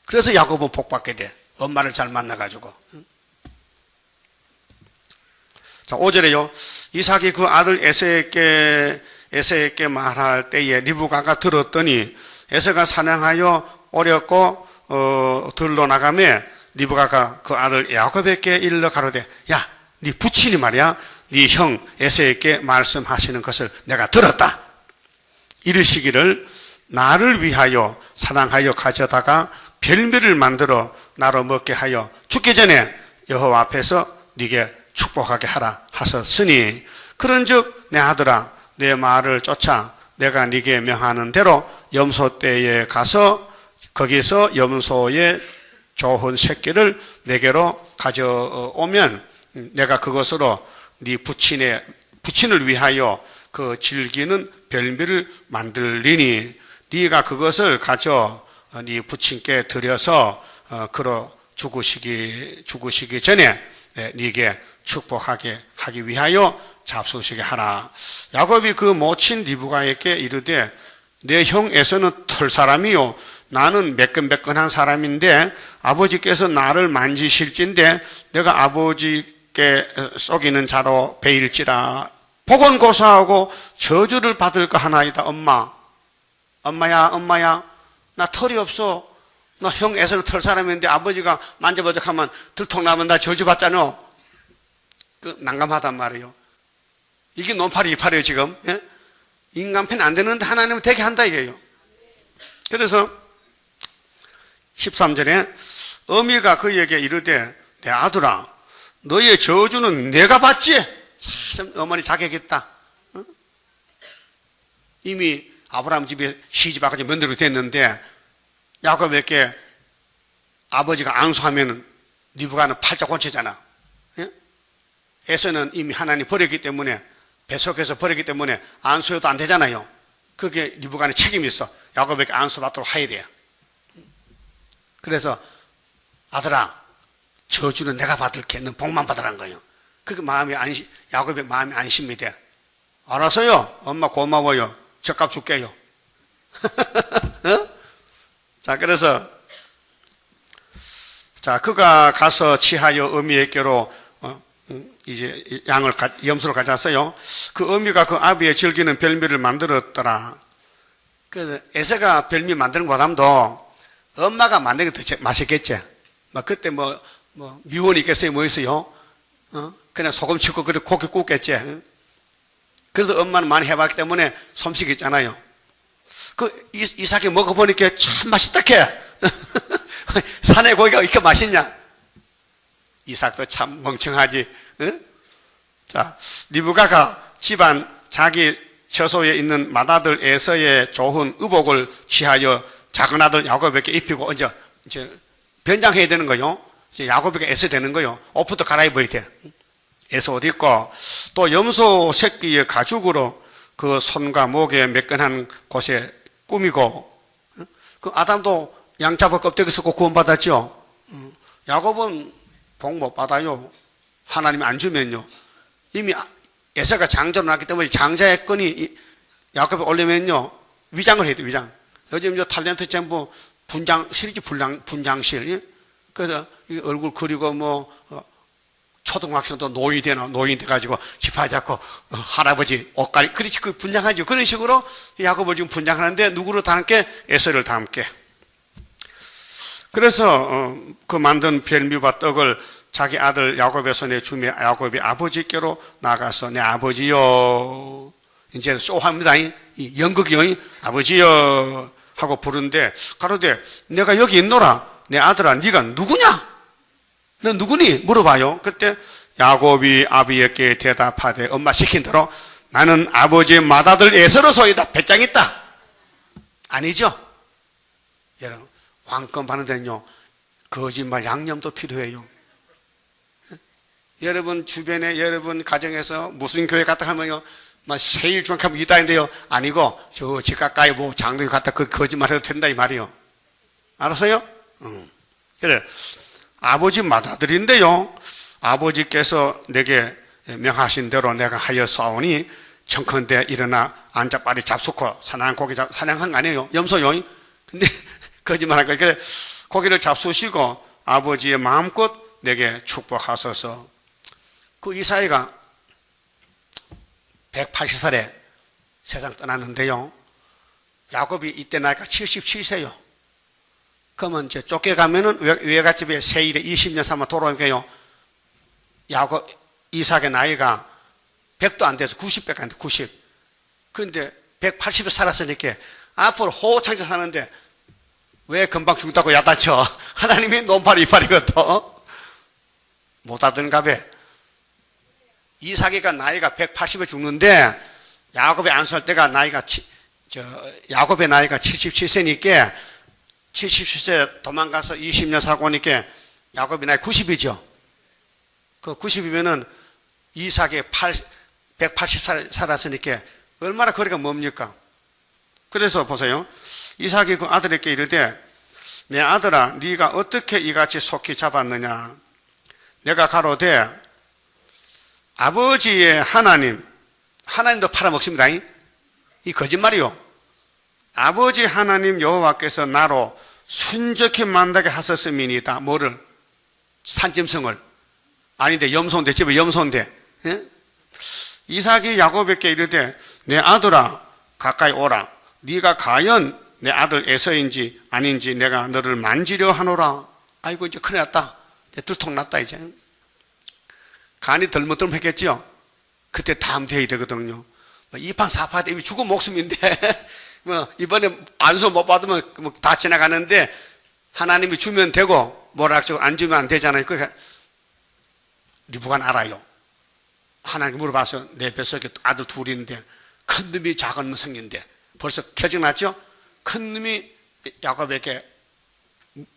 그래서 야곱은 복받게 돼. 엄마를 잘 만나가지고. 자, 5절에요. 이삭이 그 아들 에서에게 말할 때에 리브가가 들었더니 에서가 사냥하여 어렵고 들러 나가며 리브가가 그 아들 야곱에게 일러 가로되 야, 네 부친이 말이야 네 형 에서에게 말씀하시는 것을 내가 들었다. 이르시기를 나를 위하여 사랑하여 가져다가 별미를 만들어 나로 먹게 하여 죽기 전에 여호와 앞에서 네게 축복하게 하라 하셨으니 그런즉 내 아들아 내 말을 쫓아 내가 네게 명하는 대로 염소떼에 가서 거기서 염소의 좋은 새끼를 내게로 가져오면 내가 그것으로 네 부친을 위하여 그 즐기는 별미를 만들리니 네가 그것을 가져 네 부친께 드려서 그로 죽으시기 전에 네게 축복하게 하기 위하여 잡수시게 하라. 야곱이 그 모친 리브가에게 이르되 내 형 에서는 털 사람이요 나는 매끈매끈한 사람인데 아버지께서 나를 만지실진데 내가 아버지께 속이는 자로 베일지라. 보건고사하고 저주를 받을까 하나이다. 엄마야 나 털이 없어. 나 형 에서는 털 사람인데 아버지가 만져보자 하면 들통나면 나 저주받잖아. 그 난감하단 말이에요. 이게 논팔이 이팔이에요 지금. 예? 인간편 안 되는데 하나님은 되게 한다 이게요. 그래서 13절에 어미가 그에게 이르되 내 아들아 너의 저주는 내가 받지. 참 어머니 자격 있다. 어? 이미 아브라함 집에 시집와가지고 며느리가 됐는데 야곱에게 아버지가 안수하면은 리브가는 팔자 고치잖아. 예? 에서는 이미 하나님 버렸기 때문에, 뱃속에서 버렸기 때문에 안수해도 안 되잖아요. 그게 리브가는 책임이 있어. 야곱에게 안수받도록 해야 돼요. 그래서 아들아, 저주는 내가 받을게. 넌 복만 받으라는 거예요. 그게 야곱의 마음이 안심이 돼. 알았어요. 엄마 고마워요. 젖값 줄게요. 어? 자, 그래서 그가 가서 치하여 어미에게로 이제 염소를 가져왔어요. 그 어미가 그 아비의 즐기는 별미를 만들었더라. 그래서 에서가 별미 만드는 것보다도 엄마가 만드는 게 더 맛있겠지. 그때 미원이 있겠어요? 뭐 있어요? 그냥 소금 치고 그래 고기 굽겠지. 그래서 엄마는 많이 해봤기 때문에 솜씨가 있잖아요. 그 이삭이 먹어보니까 참 맛있다 캐. 산의 고기가 이렇게 맛있냐? 이삭도 참 멍청하지. 응? 자, 리브가가 집안 자기 처소에 있는 맏아들 에서의 좋은 의복을 취하여 작은 아들 야곱에게 입히고 이제 변장해야 되는 거요. 이제 야곱에게 에서 되는 거요. 옷부터 갈아입어야 돼. 에서 옷 입고 또 염소 새끼의 가죽으로 그 손과 목에 매끈한 곳에 꾸미고, 그 아담도 양잡아 껍데기 쓰고 구원받았죠. 야곱은 복 못 받아요. 하나님이 안 주면요. 이미 에서가 장자로 났기 때문에 장자의 끈이 야곱에 올리면요 위장을 해야 돼. 위장. 요즘 탤런트 전부 분장실이지. 분장실. 그래서 얼굴 그리고 초등학생도 노인 돼가지고 지팡이 잡고 할아버지 옷갈이 그렇지. 그 분장하죠. 그런 식으로 야곱을 지금 분장하는데 누구를 닮게? 에서를 닮게. 그래서 그 만든 별미와 떡을 자기 아들 야곱의 손에 주며 야곱이 아버지께로 나가서 내 아버지여, 이제 쇼합니다. 이 연극이요. 아버지여 하고 부르는데 가로되 내가 여기 있노라. 내 아들아 네가 누구냐? 너 누구니? 물어봐요. 그때 야곱이 아비에게 대답하되 엄마 시킨 대로 나는 아버지의 맏아들 에서로소이다. 배짱 있다. 아니죠? 여러분, 왕권 받는 데는요 거짓말 양념도 필요해요. 여러분 주변에 여러분 가정에서 무슨 교회 갔다 하면요 세일 중학하면 이다인데요. 아니고 저 집 가까이 장로교 갔다 그 거짓말 해도 된다 이 말이요. 알았어요? 그래. 아버지 맏아들인데요. 아버지께서 내게 명하신 대로 내가 하였사오니 청컨대 일어나 앉아 빨리 잡수고 사냥한 고기 사냥한 거 아니에요. 염소요. 근데 거짓말한 거예요. 그래 고기를 잡수시고 아버지의 마음껏 내게 축복하소서. 그 이사이가 180살에 세상 떠났는데요. 야곱이 이때 나이가 77세요. 그러면 이제 쫓겨가면은 외갓집에 세일에 20년 삼아 돌아오니까요. 이삭의 나이가 100도 안 돼서 90밖에 안 돼. 90. 그런데 180에 살았으니까 앞으로 호창자 사는데 왜 금방 죽다고 야단쳐? 하나님이 논팔 이팔이거든. 못 하던가 봐. 이삭이가 나이가 180에 죽는데 야곱이 안수할 때가 야곱의 나이가 77세니까 77세 도망가서 20년 살고 오니까 야곱이 나이 90이죠. 그 90이면은 이삭이 180살 살았으니까 얼마나 거리가 멉니까? 그래서 보세요. 이삭이 그 아들에게 이르되 내 아들아 네가 어떻게 이같이 속히 잡았느냐? 내가 가로되 아버지의 하나님도 팔아먹습니다. 이 거짓말이요. 아버지 하나님 여호와께서 나로 순적히 만나게 하셨음이니이다. 뭐를? 산짐승을. 아닌데 염소인데, 집에 염소인데. 예? 이삭이 야곱에게 이르되 내 아들아 가까이 오라. 네가 과연 내 아들 에서인지 아닌지 내가 너를 만지려 하노라. 아이고 이제 큰일 났다. 이제 들통났다 이제. 간이 덜머덜머했겠지요. 그때 담대해야 되거든요. 2판 4판 이미 죽은 목숨인데 이번에 안수 못 받으면 다 지나가는데 하나님이 주면 되고 뭐라고 안 주면 안 되잖아요. 그러니까 리브가는 알아요. 하나님 물어봐서 내 뱃속에 아들 둘인데 큰 놈이 작은 놈 생긴데 벌써 결정났죠? 큰 놈이 야곱에게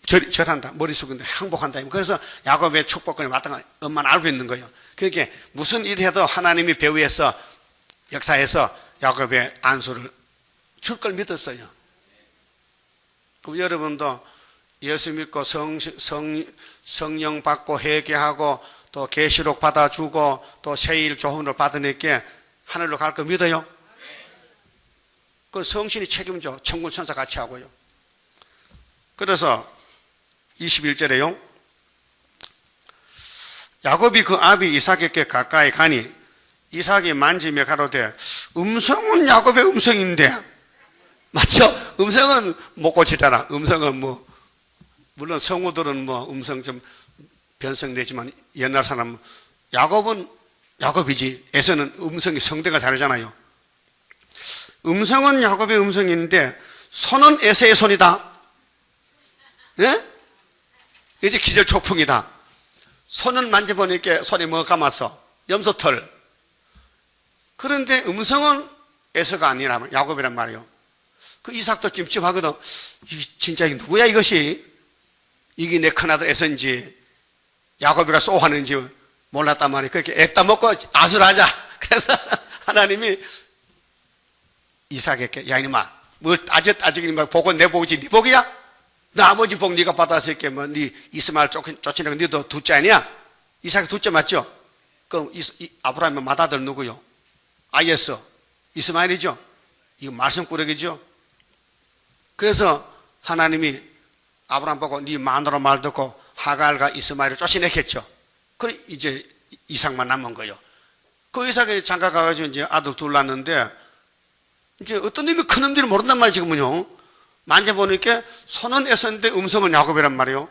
절한다. 머리 숙인다. 항복한다. 그래서 야곱의 축복권이 마땅한 엄마는 알고 있는 거예요. 그러니까 무슨 일을 해도 하나님이 배후에서 역사해서 야곱의 안수를 줄 걸 믿었어요. 그럼 여러분도 예수 믿고 성령 받고 회개하고 또 계시록 받아주고 또 세일 교훈을 받으니까 하늘로 갈 거 믿어요? 그 성신이 책임져. 천군 천사 같이 하고요. 그래서 21절에요. 야곱이 그 아비 이삭에게 가까이 가니 이삭이 만지며 가로되 음성은 야곱의 음성인데, 맞죠? 음성은 못 고치잖아. 음성은 물론 성우들은 음성 좀 변성되지만 옛날 사람은 야곱은 야곱이지. 에서는 음성이 성대가 다르잖아요. 음성은 야곱의 음성인데 손은 에서의 손이다. 예? 이제 기절초풍이다. 손은 만져보니까 손이 감았어. 염소털. 그런데 음성은 에서가 아니라 야곱이란 말이요. 그 이삭도 찜찜하거든. 진짜 누구야 이것이? 이게 내 큰아들 에서인지 야곱이가 쏘하는지 몰랐단 말이에요. 그렇게 애따 먹고 아술하자. 그래서 하나님이 이삭에게, 야 이놈아, 아직 이놈아 복은 내 복이지 네 복이야? 너 아버지 복 네가 받았을게 네 이스마엘 쫓으니까 너도 둘째 아니야? 이삭이 둘째 맞죠? 그럼 아브라함의 맏아들 누구요? 아이에서 이스마엘이죠? 이거 말씀꾸러기죠? 그래서 하나님이 아브라함 보고 네 마누라 말 듣고 하갈과 이스마엘을 쫓아내겠죠. 그래 이제 이삭만 남은 거예요. 그 이삭이 장가 가가지고 이제 아들 둘 낳았는데 이제 어떤 놈이 큰 놈들이 모른단 말이에요. 지금은요. 만져보니까 손은 에서인데 음성은 야곱이란 말이에요.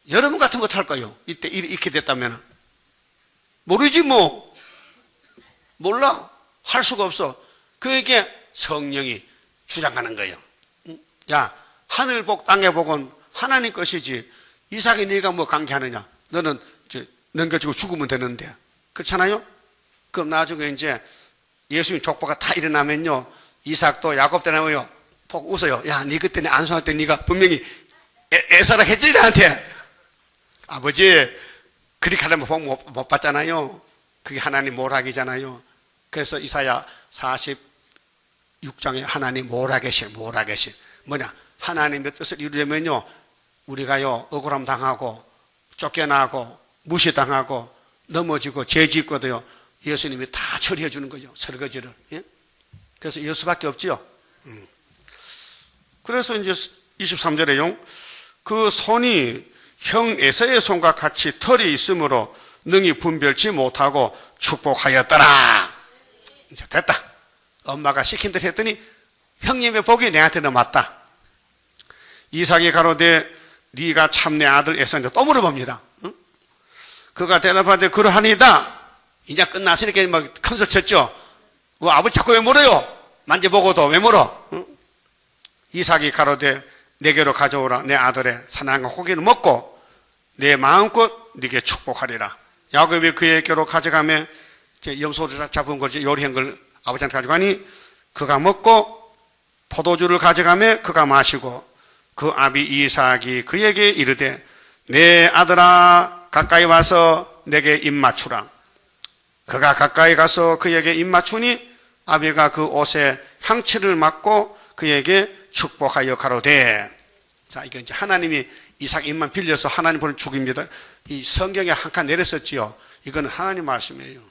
여러분 같은 거 탈 거예요. 이때 이렇게 됐다면 모르지 뭐. 몰라. 할 수가 없어. 그러니까 성령이 주장하는 거예요. 야, 하늘 복 땅의 복은 하나님 것이지 이삭이 네가 관계하느냐. 너는 이제 넘겨주고 죽으면 되는데. 그렇잖아요? 그럼 나중에 이제 예수님 족보가 다 일어나면요, 이삭도 야곱 때 나와요. 보고 웃어요. 야, 네 그때 안수할 때 네가 분명히 애사라 했지 나한테. 아버지 그렇게 하려면 복 못 받잖아요. 그게 하나님 모락이잖아요. 그래서 이사야 46장에 하나님 모락계신 뭐냐, 하나님의 뜻을 이루려면요 우리가요 억울함 당하고 쫓겨나고 무시당하고 넘어지고 죄짓고도요 예수님이 다 처리해 주는 거죠. 설거지를. 예? 그래서 이럴 수밖에 없죠. 그래서 이제 23절에요. 그 손이 형 에서의 손과 같이 털이 있으므로 능히 분별치 못하고 축복하였더라. 이제 됐다. 엄마가 시킨 대로 했더니 형님의 복이 내한테는 맞다. 이삭이 가로되 네가 참 내 아들 에서. 이제 또 물어봅니다. 응? 그가 대답하되 그러하니이다. 이제 끝났으니까 막 큰소리 쳤죠. 아버지 자꾸 왜 물어요? 만져보고도 왜 물어? 응? 이삭이 가로되 내게로 가져오라. 내 아들의 사냥과 고기를 먹고 내 마음껏 네게 축복하리라. 야곱이 그에게로 가져가며 염소를 잡은 걸 요리한 걸 아버지한테 가져가니 그가 먹고 포도주를 가져가며 그가 마시고 그 아비 이삭이 그에게 이르되 내 아들아 가까이 와서 내게 입 맞추라. 그가 가까이 가서 그에게 입 맞추니 아비가 그 옷에 향취를 맡고 그에게 축복하여 가로되. 자, 이게 이제 하나님이 이삭 입만 빌려서 하나님 보는 축입니다. 이 성경에 한 칸 내렸었지요. 이건 하나님 말씀이에요.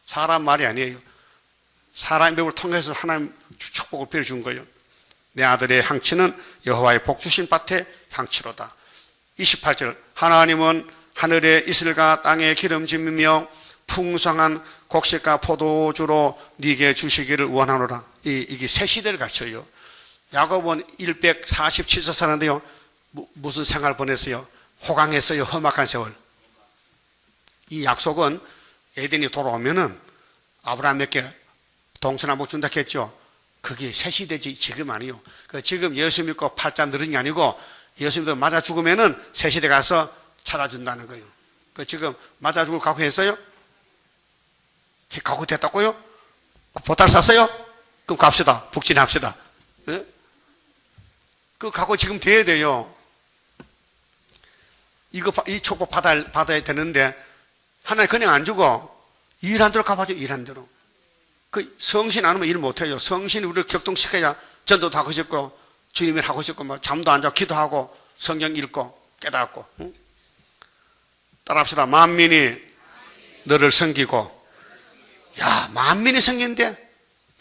사람 말이 아니에요. 사람의 입을 통해서 하나님 축복을 빌어준 거예요. 내 아들의 향취는 여호와의 복 주신 밭의 향취로다. 28절 하나님은 하늘의 이슬과 땅의 기름짐이며 풍성한 곡식과 포도주로 네게 주시기를 원하노라. 이게 새 시대를 갖춰요. 야곱은 147세 사는데요. 무슨 생활 보냈어요? 호강했어요? 험악한 세월? 이 약속은 에덴이 돌아오면은 아브라함에게 동서남북 준다 했죠. 그게 새 시대지 지금 아니요. 지금 예수 믿고 팔자 늘은 게 아니고 예수 믿고 맞아 죽으면은 새 시대 가서 찾아준다는 거예요. 지금 맞아 죽을 각오했어요? 각오 됐다고요? 보따리 샀어요? 그럼 갑시다. 북진합시다. 예? 그 각오 지금 돼야 돼요. 이 축복 받아야 되는데, 하나님 그냥 안 주고, 일한 대로 갚아줘, 일한 대로. 그 성신 안 하면 일 못해요. 성신이 우리를 격동시켜야 전도도 하고 싶고, 주님을 하고 싶고, 뭐 잠도 안 자고, 기도하고, 성경 읽고, 깨닫고. 응? 따라합시다. 만민이 너를 섬기고. 야, 만민이 섬긴데?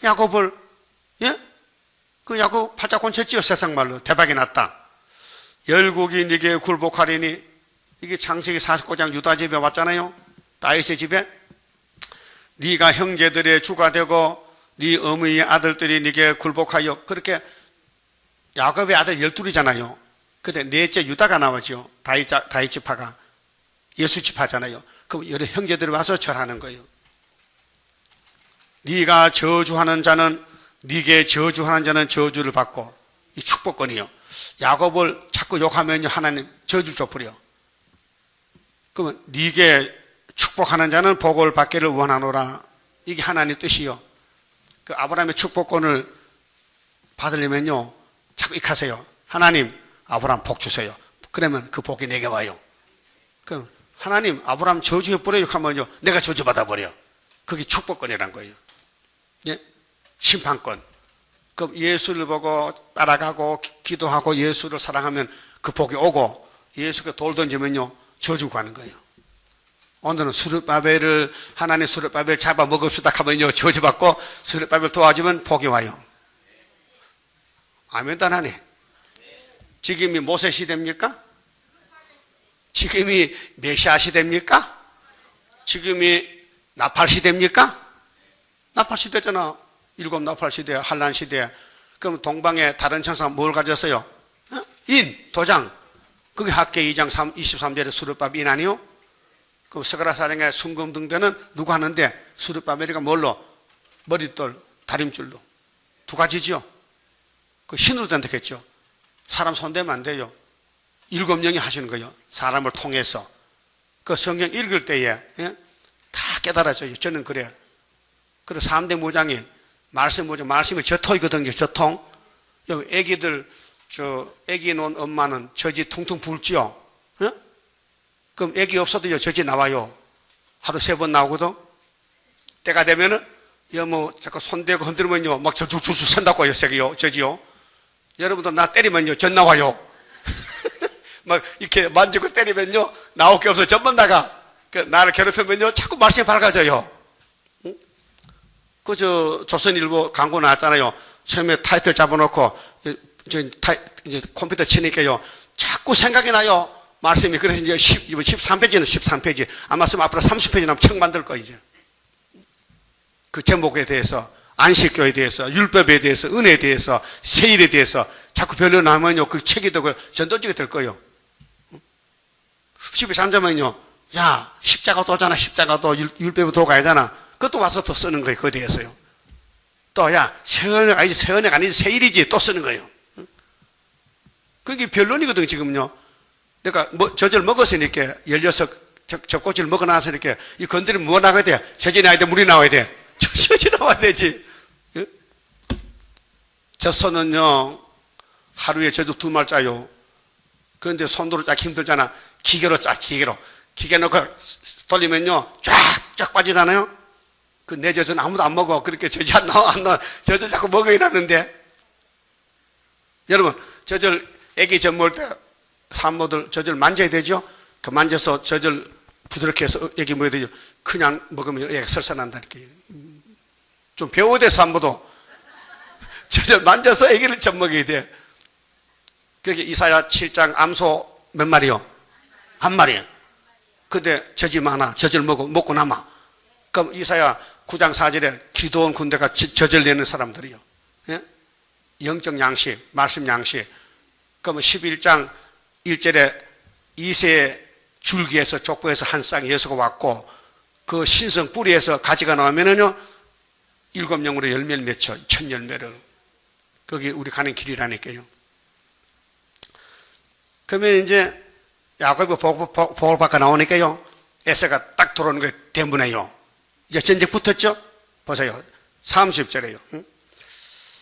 야곱을, 예? 그 야곱 팔자 곤쳤지요, 세상 말로. 대박이 났다. 열국이 네게 굴복하리니, 이게 창세기 49장 유다 집에 왔잖아요. 다윗의 집에. 네가 형제들의 주가 되고 네 어머니의 아들들이 네게 굴복하여. 그렇게 야곱의 아들 12이잖아요. 근데 넷째 유다가 나오죠. 다윗 지파가. 예수 지파잖아요. 그럼 여러 형제들이 와서 절하는 거예요. 네가 저주하는 자는, 네게 저주하는 자는 저주를 받고. 이 축복권이요. 야곱을 자꾸 욕하면요, 하나님 저주 줘버려. 그러면 네게 축복하는 자는 복을 받기를 원하노라. 이게 하나님의 뜻이요. 그 아브라함의 축복권을 받으려면요, 자꾸 익하세요. 하나님, 아브라함 복 주세요. 그러면 그 복이 내게 와요. 그럼 하나님, 아브라함 저주해버려요 하면요, 내가 저주받아버려. 그게 축복권이란 거예요. 예? 심판권. 그럼 예수를 보고 따라가고 기도하고 예수를 사랑하면 그 복이 오고, 예수가 돌 던지면요, 저주고 가는 거예요. 오늘은 스룹바벨을, 하나님 스룹바벨 잡아먹읍시다 하면요, 저주받고, 스룹바벨 도와주면 복이 와요. 아멘도 안 하네. 지금이 모세 시대입니까? 지금이 메시아 시대입니까? 지금이 나팔 시대입니까? 나팔 시대잖아. 일곱 나팔 시대, 한란 시대. 그럼 동방의 다른 천사가 뭘 가졌어요? 인, 도장. 그게 학계 2장 23절에 스룹바벨 아니요? 그럼 스가랴사령의 순금등대는 누가 하는데, 스룹바벨이가 뭘로? 머릿돌, 다림줄로. 두 가지죠. 그 흰으로 된다겠죠. 사람 손대면 안 돼요. 7명이 하시는 거예요. 사람을 통해서. 그 성경 읽을 때에, 예? 다 깨달아져요. 저는 그래요. 그리고 3대 무장이, 말씀이 저통이거든요, 저통. 여기 애기들, 애기 놓은 엄마는 젖이 퉁퉁 불지요. 예? 그럼 애기 없어도요, 젖이 나와요. 하루 3번 나오거든. 때가 되면은, 뭐, 자꾸 손대고 흔들면요, 막 줄줄 샌다고요, 젖이요. 여러분도 나 때리면요, 젖 나와요. 막 이렇게 만지고 때리면요, 나올 게 없어, 전만 나가. 나를 괴롭히면요, 자꾸 말씀이 밝아져요. 응? 조선일보 광고 나왔잖아요. 처음에 타이틀 잡아놓고, 이제 컴퓨터 치니까요, 자꾸 생각이 나요. 말씀이. 그래서 이제 13페이지는 13페이지. 아마 쓰면 앞으로 30페이지 나면 책 만들 거예요, 이제. 그 제목에 대해서, 안식교에 대해서, 율법에 대해서, 은혜에 대해서, 세일에 대해서 자꾸 별로 나면요, 그 책이 되고 전도지가 될 거예요. 13자면요, 야, 십자가 도잖아, 십자가 도, 율법에 도 가야잖아. 그것도 와서 더 쓰는 거예요, 그거에 대해서요. 또, 야, 새언약 아니지, 세일이지, 또 쓰는 거예요. 그게 변론이거든요, 지금요. 내가 젖을 먹었으니까, 16 젖꼬치를 먹어놔서 이렇게, 이 건드리면 뭐 나가야 돼? 젖이 나와야 돼, 물이 나와야 돼? 젖이 나와야 되지. 젖소는요, 하루에 젖을 2말 짜요. 그런데 손으로 짜기 힘들잖아. 기계로 짜, 기계로. 기계 넣고 돌리면요, 쫙 빠지잖아요. 그 내 젖은 아무도 안 먹어. 그렇게 젖이 안 나와. 젖을 자꾸 먹어야 하는데. 여러분, 젖을, 애기 젖 먹을 때, 산모들 젖을 만져야 되죠? 그 만져서 젖을 부드럽게 해서 애기 먹어야 되죠? 그냥 먹으면 애가 설사난다니까요. 좀 배워야 돼, 산모도. 젖을 만져서 애기를 젖 먹어야 돼. 그게 이사야 7장 암소 몇 마리요? 한 마리요. 근데 젖이 많아. 젖을 먹고 남아. 그럼 이사야 9장 4절에 기도원 군대가 젖을 내는 사람들이요. 예? 영적 양식, 말씀 양식. 그러면 11장 1절에 이세 줄기에서 족보에서 한 쌍 예수가 왔고, 그 신성 뿌리에서 가지가 나오면은요, 7명으로 열매를 맺혀, 천 열매를. 그게 우리 가는 길이라니까요. 그러면 이제 야곱이 복을 받고 나오니까요, 에서가 딱 들어오는 거예요. 대문에요. 이제 전쟁 붙었죠? 보세요. 30절에요. 응?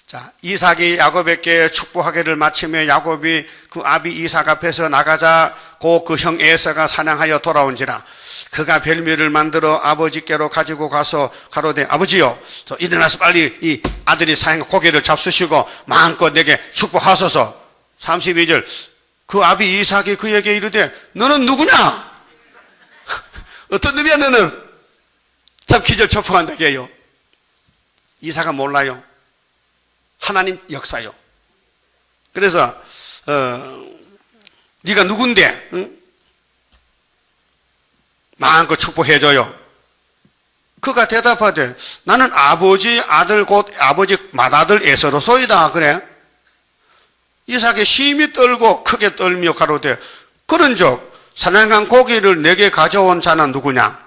자, 이삭이 야곱에게 축복하기를 마치며 야곱이 그 아비 이삭 앞에서 나가자 고 그 형 에서가 사냥하여 돌아온지라 그가 별미를 만들어 아버지께로 가지고 가서 가로되 아버지여 일어나서 빨리 이 아들이 사냥한 고기를 잡수시고 마음껏 내게 축복하소서. 32절 그 아비 이삭이 그에게 이르되 너는 누구냐? 어떤 놈이야 너는? 참 기절초풍한다 게요. 이삭은 몰라요. 하나님 역사요. 그래서 네가 누군데? 응? 마음껏 축복해줘요. 그가 대답하되 나는 아버지 아들 곧 아버지 맏아들 에서로소이다. 그래. 이삭이 심히 떨고 크게 떨며 가로되 그런즉 사냥한 고기를 내게 가져온 자는 누구냐?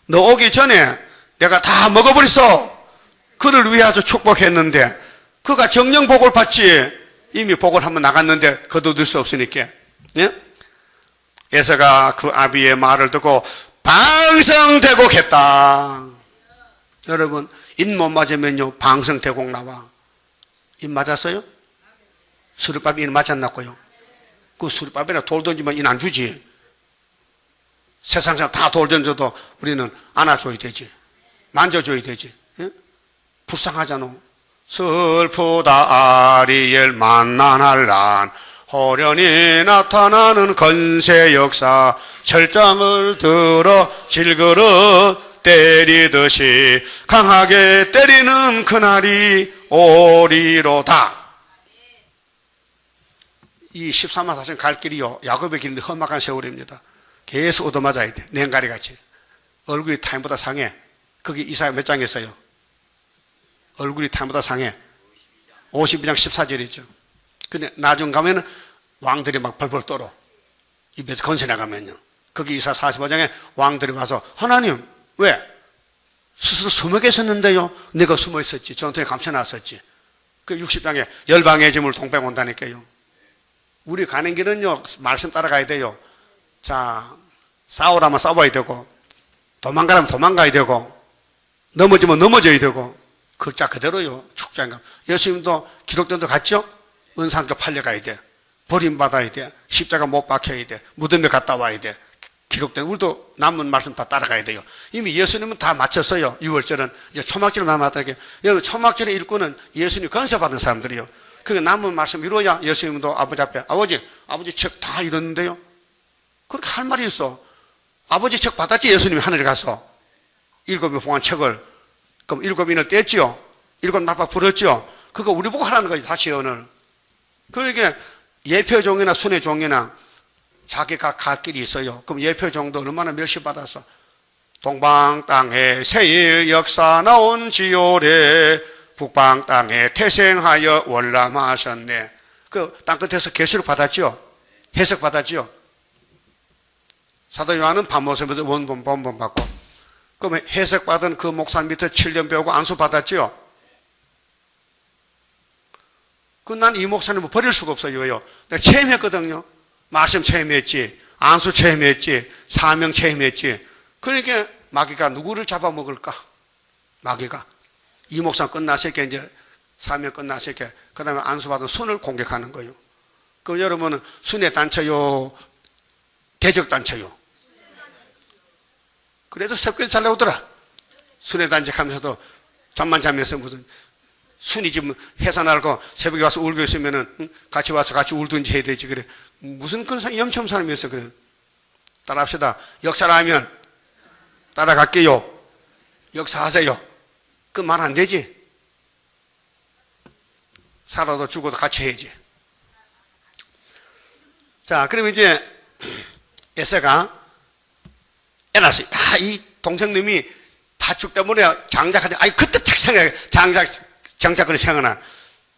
너 오기 전에 내가 다 먹어버렸어. 그를 위하여 축복했는데 그가 정령 복을 받지. 이미 복을 한번 나갔는데 거둬들 수 없으니까. 예? 에서가 그 아비의 말을 듣고 방성대곡했다. 여러분 인 못 맞으면요 방성대곡 나와. 인 맞았어요? 수르밥이 인 맞았나고요? 그 수르밥이나 돌 던지면 인 안 주지. 세상 사람 다 돌 던져도 우리는 안아줘야 되지. 만져줘야 되지. 예? 불쌍하잖아. 슬프다 아리엘 만난할란 호련히 나타나는 건세 역사 철장을 들어 질그릇 때리듯이 강하게 때리는 그날이 오리로다. 이 13만 4천 갈 길이요 야곱의 길인데 험악한 세월입니다. 계속 얻어맞아야 돼. 냉가리같이. 얼굴이 타임보다 상해. 거기 이사야 몇 장이었어요? 얼굴이 타임보다 상해. 52장 14절이죠. 근데 나중 가면은 왕들이 막 벌벌 떨어. 입에서 건세 나가면요. 거기 이사 45장에 왕들이 와서 하나님 왜? 스스로 숨어 계셨는데요. 내가 숨어 있었지. 전투에 감춰놨었지. 그 60장에 열방의 짐을 동백 온다니까요. 우리 가는 길은요 말씀 따라가야 돼요. 자, 싸우라면 싸워야 되고 도망가라면 도망가야 되고 넘어지면 넘어져야 되고 글자 그대로요. 축장감. 예수님도 기록된 데 갔죠? 은상도 팔려가야 돼. 버림받아야 돼. 십자가 못 박혀야 돼. 무덤에 갔다 와야 돼. 기록된 우리도 남은 말씀 다 따라가야 돼요. 이미 예수님은 다 마쳤어요. 6월절은 이제 초막절만 맞다게. 여기 초막절의 일꾼은 예수님 건세받은 사람들이요. 그게 남은 말씀 이루어야 예수님도 아버지 앞에 아버지 책 다 이뤘는데요. 그렇게 할 말이 있어. 아버지 책 받았지 예수님이 하늘에 가서 7이 봉한 책을. 그럼 7인을 뗐지요. 7 나팔 불었죠. 그거 우리 보고 하라는 거지 다시 오늘. 그러니까 예표종이나 순회종이나 자기가 갈 길이 있어요. 그럼 예표종도 얼마나 멸시받아서 동방 땅에 세일 역사 나온 지요래 북방 땅에 태생하여 월남하셨네. 그 땅끝에서 계시록 받았죠. 해석 받았죠. 사도 요한은 밤모습에서 원본 받고 그러면 해석받은 그 목사님 밑에 7년 배우고 안수 받았죠. 그 난 이 목사님을 버릴 수가 없어요. 왜요? 내가 체험했거든요. 말씀 체험했지, 안수 체험했지, 사명 체험했지. 그러니까 마귀가 누구를 잡아먹을까? 마귀가 이 목사 끝났을 때 이제 사명 끝났을 때 그 다음에 안수 받은 순을 공격하는 거예요. 그 여러분은 순회 단체요, 대적 단체요. 그래도 새벽에 잘 나오더라. 순회 단체 하면서도 잠만 자면서 무슨 순이 좀 해산하고 새벽에 와서 울고 있으면은 같이 와서 같이 울든지 해야 되지. 그래. 무슨 그런 염치없는 사람이었어. 그래. 따라합시다. 역사를 하면 따라갈게요. 역사하세요. 그 말 안 되지. 살아도 죽어도 같이 해야지. 자, 그럼 이제 에서가 애나서 이 동생님이 파축 때문에 장작하는데 그때 탁 생각해. 장작근이 생각나.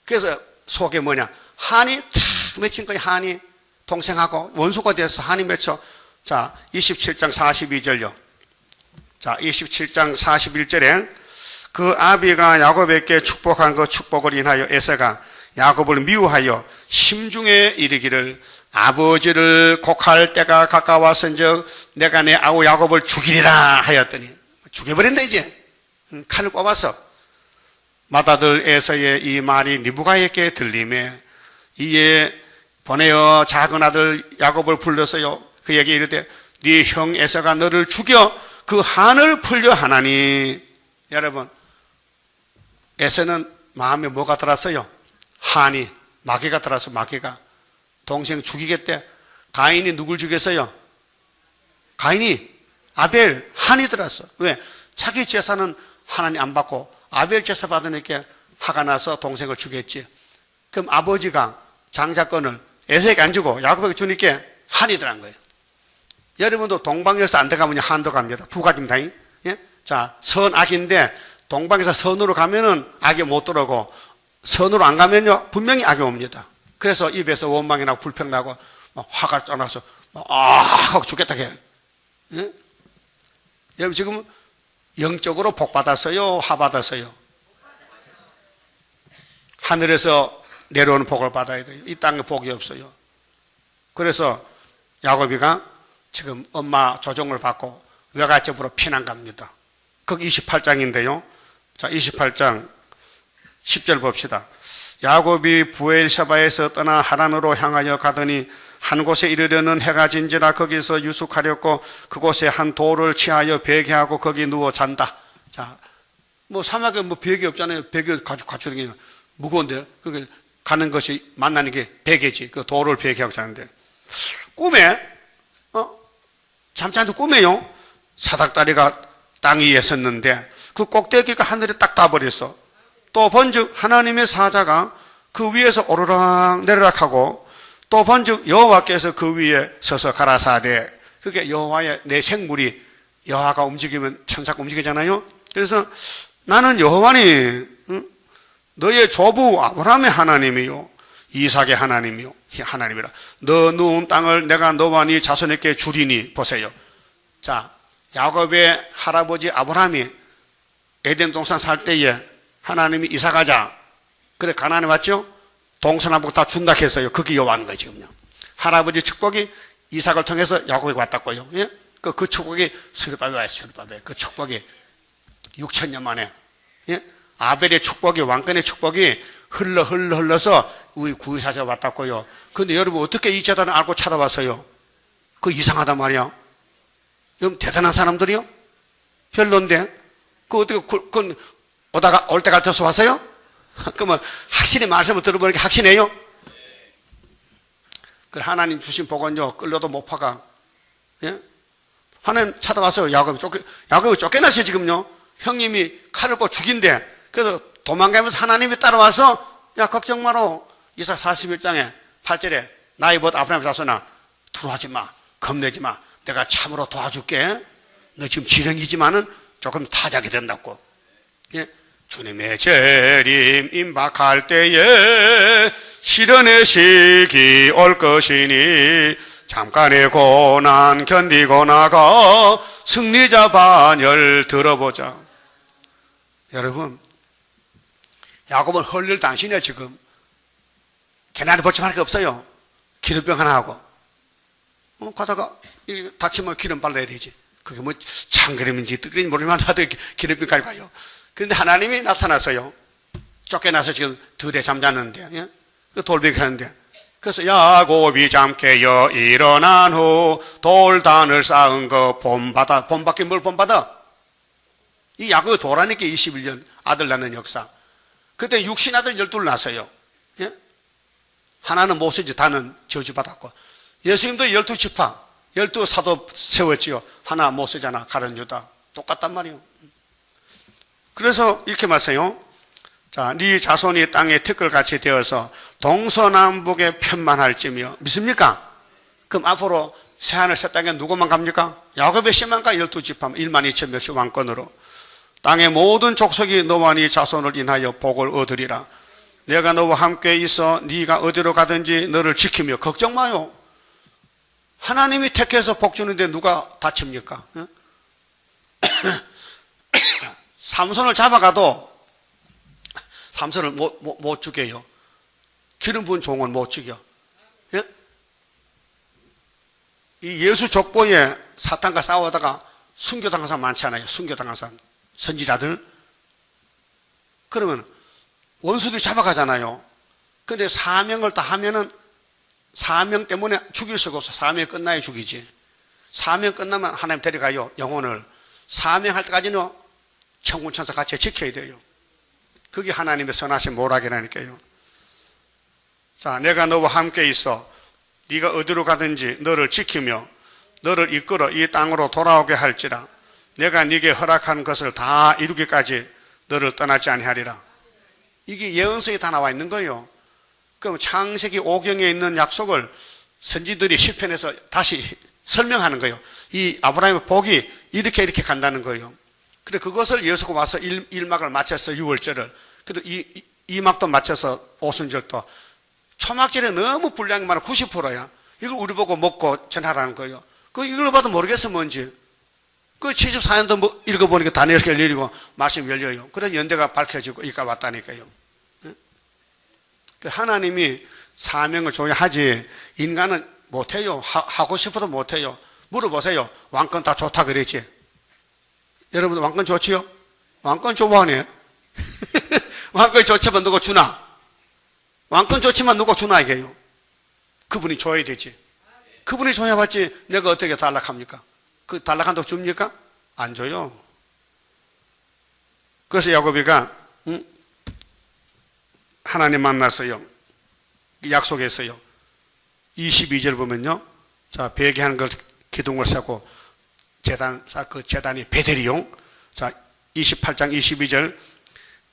그래서 속에 뭐냐 한이 탁 맺힌 거야. 한이 동생하고 원수가 돼서 한이 맺혀. 자 27장 42절요. 자 27장 41절에 그 아비가 야곱에게 축복한 그 축복을 인하여 에서가 야곱을 미워하여 심중에 이르기를 아버지를 곡할 때가 가까웠은즉 내가 내 아우 야곱을 죽이리라 하였더니 죽여버린다. 이제 칼을 꼽았어. 맏아들 에서의 이 말이 리브가에게 들리매 이에 보내어 작은 아들 야곱을 불렀어요. 그에게 이르되 네 형 에서가 너를 죽여 그 한을 풀려 하나니. 여러분, 에서는 마음에 뭐가 들었어요? 한이, 마귀가 들었어. 마귀가 동생 죽이겠대. 가인이 누굴 죽였어요? 가인이 아벨, 한이 들었어. 왜? 자기 제사는 하나님 안 받고 아벨 제사 받으니까 화가 나서 동생을 죽였지. 그럼 아버지가 장자권을 에서에게 안 주고 야곱에게 주니까 한이 들어간 거예요. 여러분도 동방에서 안 들어가면 한도 갑니다. 두 가지입니다. 예? 자, 선악인데 동방에서 선으로 가면은 악이 못 들어오고 선으로 안 가면요 분명히 악이 옵니다. 그래서 입에서 원망이 나고 불평 나고 막 화가 쪄나서 하고 죽겠다 해요. 예? 여러분 지금 영적으로 복 받았어요? 화 받았어요? 하늘에서 내려오는 복을 받아야 돼요. 이 땅에 복이 없어요. 그래서 야곱이가 지금 엄마 조종을 받고 외갓집으로 피난 갑니다. 거기 28장인데요. 자, 28장 10절 봅시다. 야곱이 부엘샤바에서 떠나 하란으로 향하여 가더니 한 곳에 이르려는 해가 진지라 거기서 유숙하렸고 그곳에 한 돌을 취하여 베개하고 거기 누워 잔다. 자, 뭐 사막에 뭐 베개 없잖아요. 베개 갖추는 게 무거운데 그게 가는 것이 만나는 게 베개지. 그 돌을 베개하고 자는데 꿈에 잠자는데 꿈에요 사닥다리가 땅 위에 섰는데 그 꼭대기가 하늘에 딱 닿아버렸어. 또 본즉 하나님의 사자가 그 위에서 오르락 내리락하고 또 본즉 여호와께서 그 위에 서서 가라사대. 그게 여호와의 내 생물이 여호와가 움직이면 천사가 움직이잖아요. 그래서 나는 여호와니 너의 조부 아브라함의 하나님이요 이삭의 하나님이요 하나님이라. 너 누운 땅을 내가 너와 네 자손에게 주리니. 보세요. 자, 야곱의 할아버지 아브라함이 에덴 동산 살 때에 하나님이 이사 가자. 그래 가나안에 왔죠? 동서남북 다 준다 했어요. 그게 여호와인 거예요 지금요. 할아버지 축복이 이삭을 통해서 야곱에게 왔다고요. 예? 그 축복이 수르바벨 와요. 수르바벨. 그 축복이 6천년 만에. 예? 아벨의 축복이 왕권의 축복이 흘러서 우리 구유사자 왔다고요. 근데 여러분 어떻게 이 재단을 알고 찾아왔어요? 그 이상하단 말이야. 여러분 대단한 사람들이요? 별론데 그 어떻게 그 오다가 올 때 같아서 왔어요? 그러면 확실히 말씀을 들어보니까 확신해요? 그 하나님 주신 복은요 끌려도 못 파가. 예? 하나님 찾아왔어요. 야곱이 쫓겨났어요 지금요. 형님이 칼을 꽂고 죽인대. 그래서 도망가면서 하나님이 따라와서 야 걱정 마라. 이사 41장에 8절에 나의 벗 아브라함 자손아 두려워하지 마. 겁내지 마. 내가 참으로 도와줄게. 너 지금 지렁이지만은 조금 타작이 된다고. 예? 주님의 재림 임박할 때에 시련의 시기 올 것이니 잠깐의 고난 견디고 나가 승리자 반열 들어보자. 여러분 야곱은 헐릴 당신이야 지금. 개나리 보침할 게 없어요. 기름병 하나 하고 가다가 다치면 기름 발라야 되지. 그게 뭐 참기름인지 뜨기름인지 모르지만 하도 기름병까지 가요. 그런데 하나님이 나타났어요. 쫓겨나서 지금 들에 잠자는데 예? 그 돌베개 하는데 그래서 야곱이 잠 깨어 일어난 후 돌단을 쌓은 거 본받아. 본받기 뭘 본받아? 이 야곱이 돌아니까 21년 아들 낳는 역사. 그때 육신 아들 12를 낳았어요. 예? 하나는 모세지 다는 저주받았고 예수님도 12지파 12사도 세웠지요. 하나 모세잖아. 가룟 유다. 똑같단 말이에요. 그래서 이렇게 말해요. 자, 네 자손이 땅에 티끌같이 되어서 동서남북에 편만할지며. 믿습니까? 그럼 앞으로 새하늘 새 땅에 누구만 갑니까? 야곱의 씨만 가 12지파 1만 2천 명씩 왕권으로. 땅의 모든 족속이 너와 네 자손을 인하여 복을 얻으리라. 내가 너와 함께 있어 네가 어디로 가든지 너를 지키며. 걱정 마요. 하나님이 택해서 복 주는데 누가 다칩니까? 삼손을 잡아가도 삼손을 못 죽여요. 기름 부은 종은 못 죽여. 예? 이 예수 족보에 사탄과 싸우다가 순교당한 사람 많지 않아요? 순교당한 사람 선지자들. 그러면 원수들이 잡아가잖아요. 근데 사명을 다 하면은 사명 때문에 죽일 수가 없어. 사명이 끝나야 죽이지. 사명 끝나면 하나님 데려가요. 영혼을. 사명할 때까지는 천군 천사 같이 지켜야 돼요. 그게 하나님의 선하신 모락이라니까요. 자, 내가 너와 함께 있어 네가 어디로 가든지 너를 지키며 너를 이끌어 이 땅으로 돌아오게 할지라. 내가 네게 허락한 것을 다 이루기까지 너를 떠나지 아니하리라. 이게 예언서에 다 나와 있는 거예요. 그럼 창세기 5경에 있는 약속을 선지들이 시편에서 다시 설명하는 거예요. 이 아브라함의 복이 이렇게 간다는 거예요. 그래 그것을 예수가 와서 1막을 맞춰서 6월절을, 그래도 2막도 맞춰서 오순절도, 초막절에 너무 분량이 많아. 90%야. 이걸 우리 보고 먹고 전하라는 거예요. 이걸 봐도 모르겠어 뭔지. 74년도 뭐 읽어보니까 다니엘서 열리고 말씀이 열려요. 그래서 연대가 밝혀지고 이까 왔다니까요. 하나님이 사명을 줘야 하지 인간은 못해요. 하고 싶어도 못해요. 물어보세요. 왕권 다 좋다 그랬지? 여러분 왕권 좋지요? 왕권 좋아하네. 왕권이 좋지만 누가 주나? 왕권 좋지만 누가 주나 이게요. 그분이 줘야 되지. 그분이 줘야 받지 내가 어떻게 단락합니까? 그 단락한다고 줍니까? 안 줘요. 그래서 야곱이가 하나님 만났어요. 약속했어요. 22절 보면요. 자, 배기하는 걸 기둥을 세고 그 제단이 베델이용. 자, 28장 22절.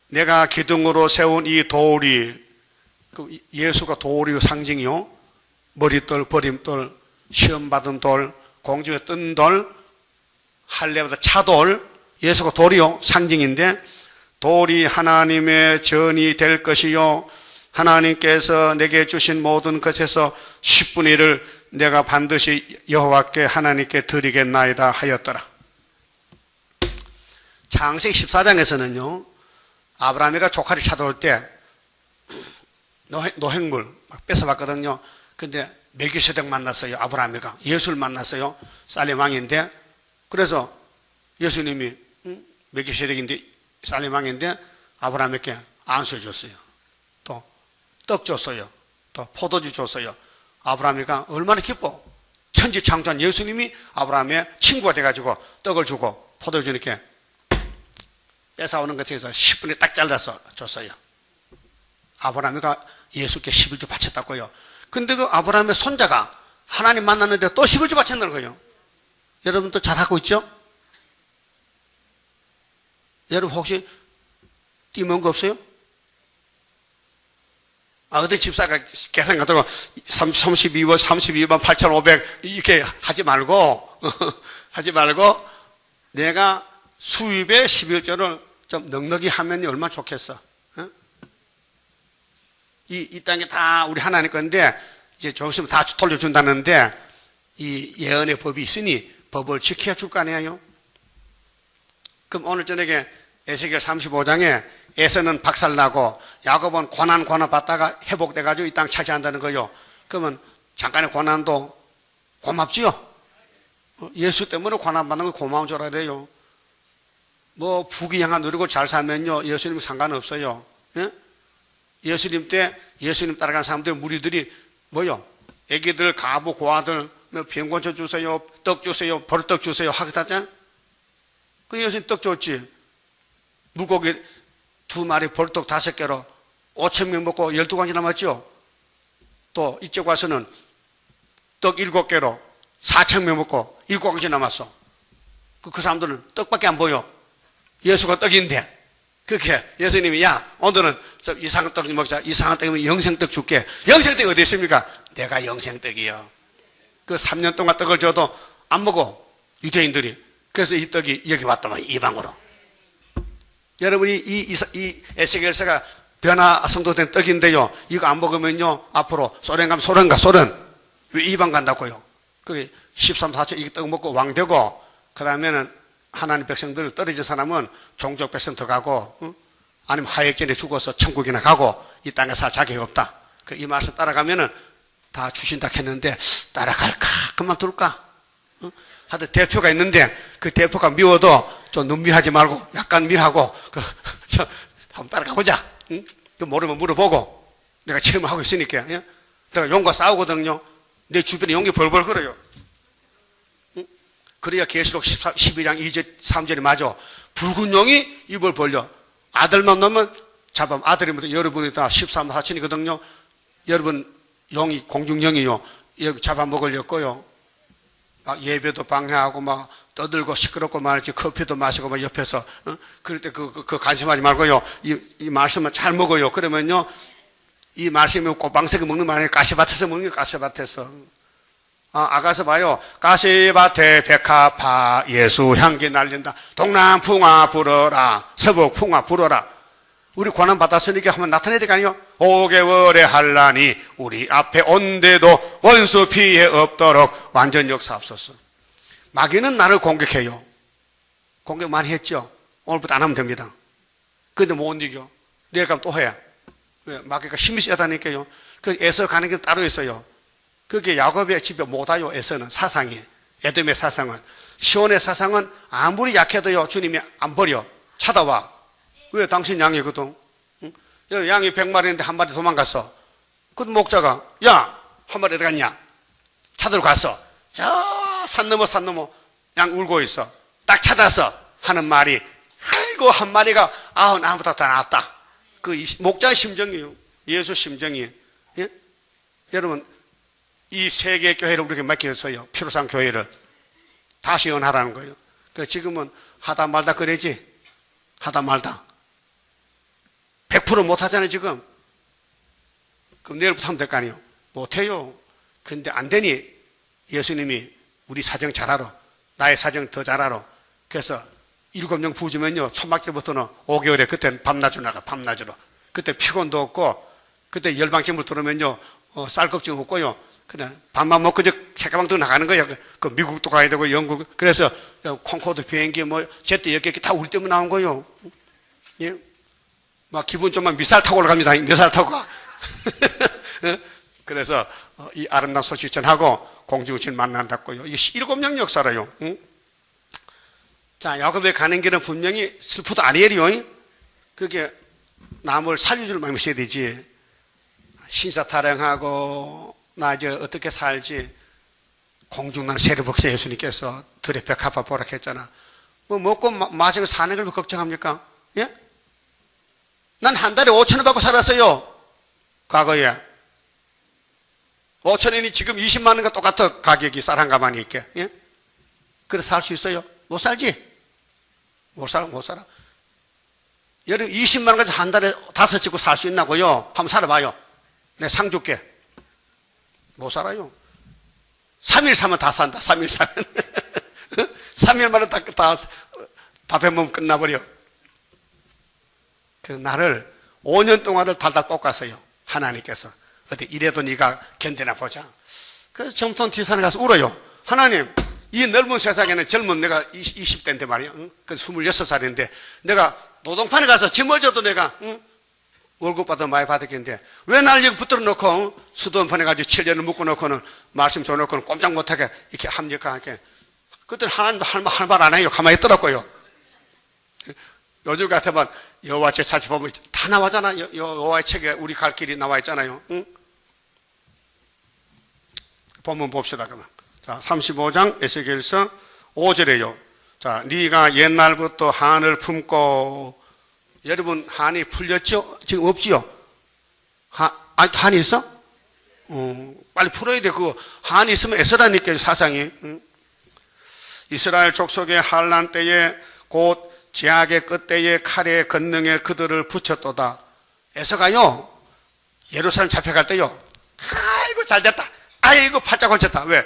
내가 기둥으로 세운 이 돌이, 예수가 돌이 상징이요. 머릿돌, 버림돌, 시험받은 돌, 공중에 뜬 돌, 할례보다 차돌, 예수가 돌이요. 상징인데, 돌이 하나님의 전이 될 것이요. 하나님께서 내게 주신 모든 것에서 10분의 1을 내가 반드시 여호와께 하나님께 드리겠나이다 하였더라. 창세기 14장에서는요. 아브라함이가 조카를 찾아올 때 노획물 막 뺏어봤거든요. 근데 멜기세덱 만났어요. 아브라함이가 예수를 만났어요. 살렘 왕인데, 그래서 예수님이 멜기세덱인데 살렘 왕인데 아브라함에게 안수해 줬어요. 또 떡 줬어요. 또 포도주 줬어요. 아브라함이가 얼마나 기뻐. 천지창조한 예수님이 아브라함의 친구가 돼가지고 떡을 주고 포도주 이렇게 뺏어오는 것에서 10분에 딱 잘라서 줬어요. 아브라함이가 예수께 11조 바쳤다고요. 근데 그 아브라함의 손자가 하나님 만났는데 또 11조 바쳤다는 거예요. 여러분도 잘하고 있죠? 여러분 혹시 띠먹은 거 없어요? 어떤 집사가 계산 같은 거 32만 8,500 이렇게 하지 말고 내가 수입의 11조를 좀 넉넉히 하면 얼마나 좋겠어. 이 땅에 다 우리 하나님 건데 이제 좀 있으면 다 돌려준다는데 이 예언의 법이 있으니 법을 지켜야 줄 거 아니에요. 그럼 오늘 저녁에 에스겔 35장에 에서는 박살나고 야곱은 고난 받다가 회복돼가지고 이 땅 차지한다는 거요. 그러면 잠깐의 고난도 고맙지요? 예수 때문에 고난받는 거 고마운 줄 알아요. 뭐 부귀영화 누리고 잘 살면요 예수님 상관없어요. 예? 예수님 때 예수님 따라간 사람들 무리들이 뭐요? 애기들 가부 고아들 병곤초 주세요, 떡 주세요, 버릇떡 주세요 하겠다잖아. 그 예수님 떡 줬지. 물고기 2마리 벌떡 5개로 5,000명 먹고 12가지 남았죠. 또 이쪽 와서는 떡 7개로 4,000명 먹고 7가지 남았어. 그 사람들은 떡밖에 안 보여. 예수가 떡인데. 그렇게 예수님이 야 오늘은 좀 이상한 떡 먹자. 이상한 떡이면 영생떡 줄게. 영생떡이 어디 있습니까? 내가 영생떡이요. 그 3년 동안 떡을 줘도 안 먹어 유대인들이. 그래서 이 떡이 여기 왔더만 이방으로. 여러분이 이 에스겔서가 변화 성도된 떡인데요. 이거 안 먹으면요 앞으로 소련 가면 소련 왜 이방 간다고요? 그게 13, 14천 이 떡 먹고 왕 되고 그 다음에는 하나님 백성들 떨어진 사람은 종족 백성 더 가고 아니면 하역전에 죽어서 천국이나 가고 이 땅에 살 자격이 없다. 이 말씀 따라가면은 다 주신다 했는데 따라갈까 그만둘까? 하여튼 대표가 있는데 그 대표가 미워도 좀 눈미하지 말고 약간 미하고 한번 따라가 보자. 응? 모르면 물어보고 내가 체험하고 있으니까. 예? 내가 용과 싸우거든요. 내 주변에 용이 벌벌 걸어요. 응? 그래야 계시록 12장 2절 3절이 맞아. 붉은 용이 입을 벌려 아들만 넣으면 잡아. 아들이면 여러분이 다 13, 14이거든요. 여러분 용이 공중용이요. 잡아먹으려고요. 막 예배도 방해하고 막 떠들고 시끄럽고 말이지. 커피도 마시고 막 옆에서. 그럴 때 그 관심하지 말고요. 이 말씀은 잘 먹어요. 그러면요. 이 말씀이 꽃방석에 먹는 말 아니에요. 가시밭에서 먹는 게 가시밭에서. 아가서 봐요. 가시밭에 백합화 예수 향기 날린다. 동남풍아 불어라. 서북풍아 불어라. 우리 고난 받았으니까 한번 나타내야 될 거 아니에요? 5개월의 한란이 우리 앞에 온데도 원수 피해 없도록 완전 역사하옵소서. 마귀는 나를 공격해요. 공격 많이 했죠. 오늘부터 안 하면 됩니다. 근데 못 이겨. 내일 가면 또 해. 왜? 마귀가 힘이 세다니까요. 그 에서 가는 게 따로 있어요. 그게 야곱의 집에 못 와요. 에서는 사상이. 에돔의 사상은. 시온의 사상은 아무리 약해도요. 주님이 안 버려. 찾아와. 왜? 당신 양이거든. 응? 양이 100마리인데 한 마리 도망갔어. 그 목자가 야, 한 마리 어디 갔냐? 찾으러 갔어. 저 산 넘어 양 울고 있어. 딱 찾아서 하는 말이 아이고 한 마리가 나보다 더 낫다. 그 목자의 심정이에요. 예수 심정이에요. 예? 여러분 이 세계 교회를 우리에게 맡겼어요. 피로상 교회를 다시 연하라는 거예요. 그 지금은 하다 말다 그러지. 하다 말다. 100% 못하잖아요 지금. 그럼 내일부터 하면 될 거 아니에요. 못해요. 근데 안 되니 예수님이 우리 사정 잘 알아. 나의 사정 더 잘 알아. 그래서 7명 부으면요 초막절부터는 5개월에 그때는 밤낮으로 나가. 밤낮으로. 그때 피곤도 없고 그때 열방침을 들으면요 쌀 걱정 없고요. 그냥 밥만 먹고 저 새가방도 나가는 거야. 그 미국도 가야 되고 영국. 그래서 콩코드 비행기 뭐 제트 여객기 다 우리 때문에 나온 거예요. 예? 막 기분 좀만 미사일 타고 올라갑니다. 미사일 타고 가. 그래서 이 아름다운 소식 전하고 공중신 만난다고요. 이게 7명 역사라요. 응? 자, 야곱에 가는 길은 분명히 슬프도 아니에요. 그게 남을 살려줄 마음이 있어야 되지. 신사타령하고 나 이제 어떻게 살지. 공중난 새를 복세 예수님께서 들에 백합화 보라 했잖아. 뭐 먹고 마시고 사는 걸 걱정합니까? 예? 난 한 달에 5,000원 받고 살았어요. 과거에. 5,000원이 지금 20만 원과 똑같아. 가격이 쌀 한 가마니 있게. 예? 그래서 살 수 있어요? 못 살지? 못 살아. 여러분 20만 원 가지고 한 달에 5 찍고 살 수 있나고요? 한번 살아봐요. 내가 상 줄게. 못 살아요. 3일 사면 다 산다. 3일 사면. 3일 만에 다 밥해 먹으면 끝나버려. 그래서 나를 5년 동안을 달달 볶았어요. 하나님께서. 어디 이래도 네가 견디나 보자. 그래서 점점 뒤산에 가서 울어요. 하나님, 이 넓은 세상에는 젊은 내가 20대인데 말이야. 응? 그 26살인데 내가 노동판에 가서 짊어져도 내가 월급 받아 많이 받았겠는데 왜 날 여기 붙들어 놓고 수도원판에 가지고 7년을 묶어 놓고는 말씀 줘놓고는 꼼짝 못하게 이렇게 합력하게. 그때는 하나님도 할 말 안 해요. 가만히 있더라고요. 요즘 같으면 여호와 책 살펴보면 다 나와잖아. 여호와의 책에 우리 갈 길이 나와 있잖아요. 응? 본문 봅시다. 그러면. 자, 35장 에스겔서 5절에요. 자, 네가 옛날부터 한을 품고. 여러분 한이 풀렸죠? 지금 없지요? 한이 있어? 빨리 풀어야 돼. 그 한이 있으면 애쓰라니까요. 사상이. 응? 이스라엘 족속의 환난 때에 곧 제약의 끝때에 칼의 건능에 그들을 붙였도다. 에서가요 예루살렘 잡혀갈 때요 아이고 잘됐다. 아이고 팔자 건쳤다. 왜?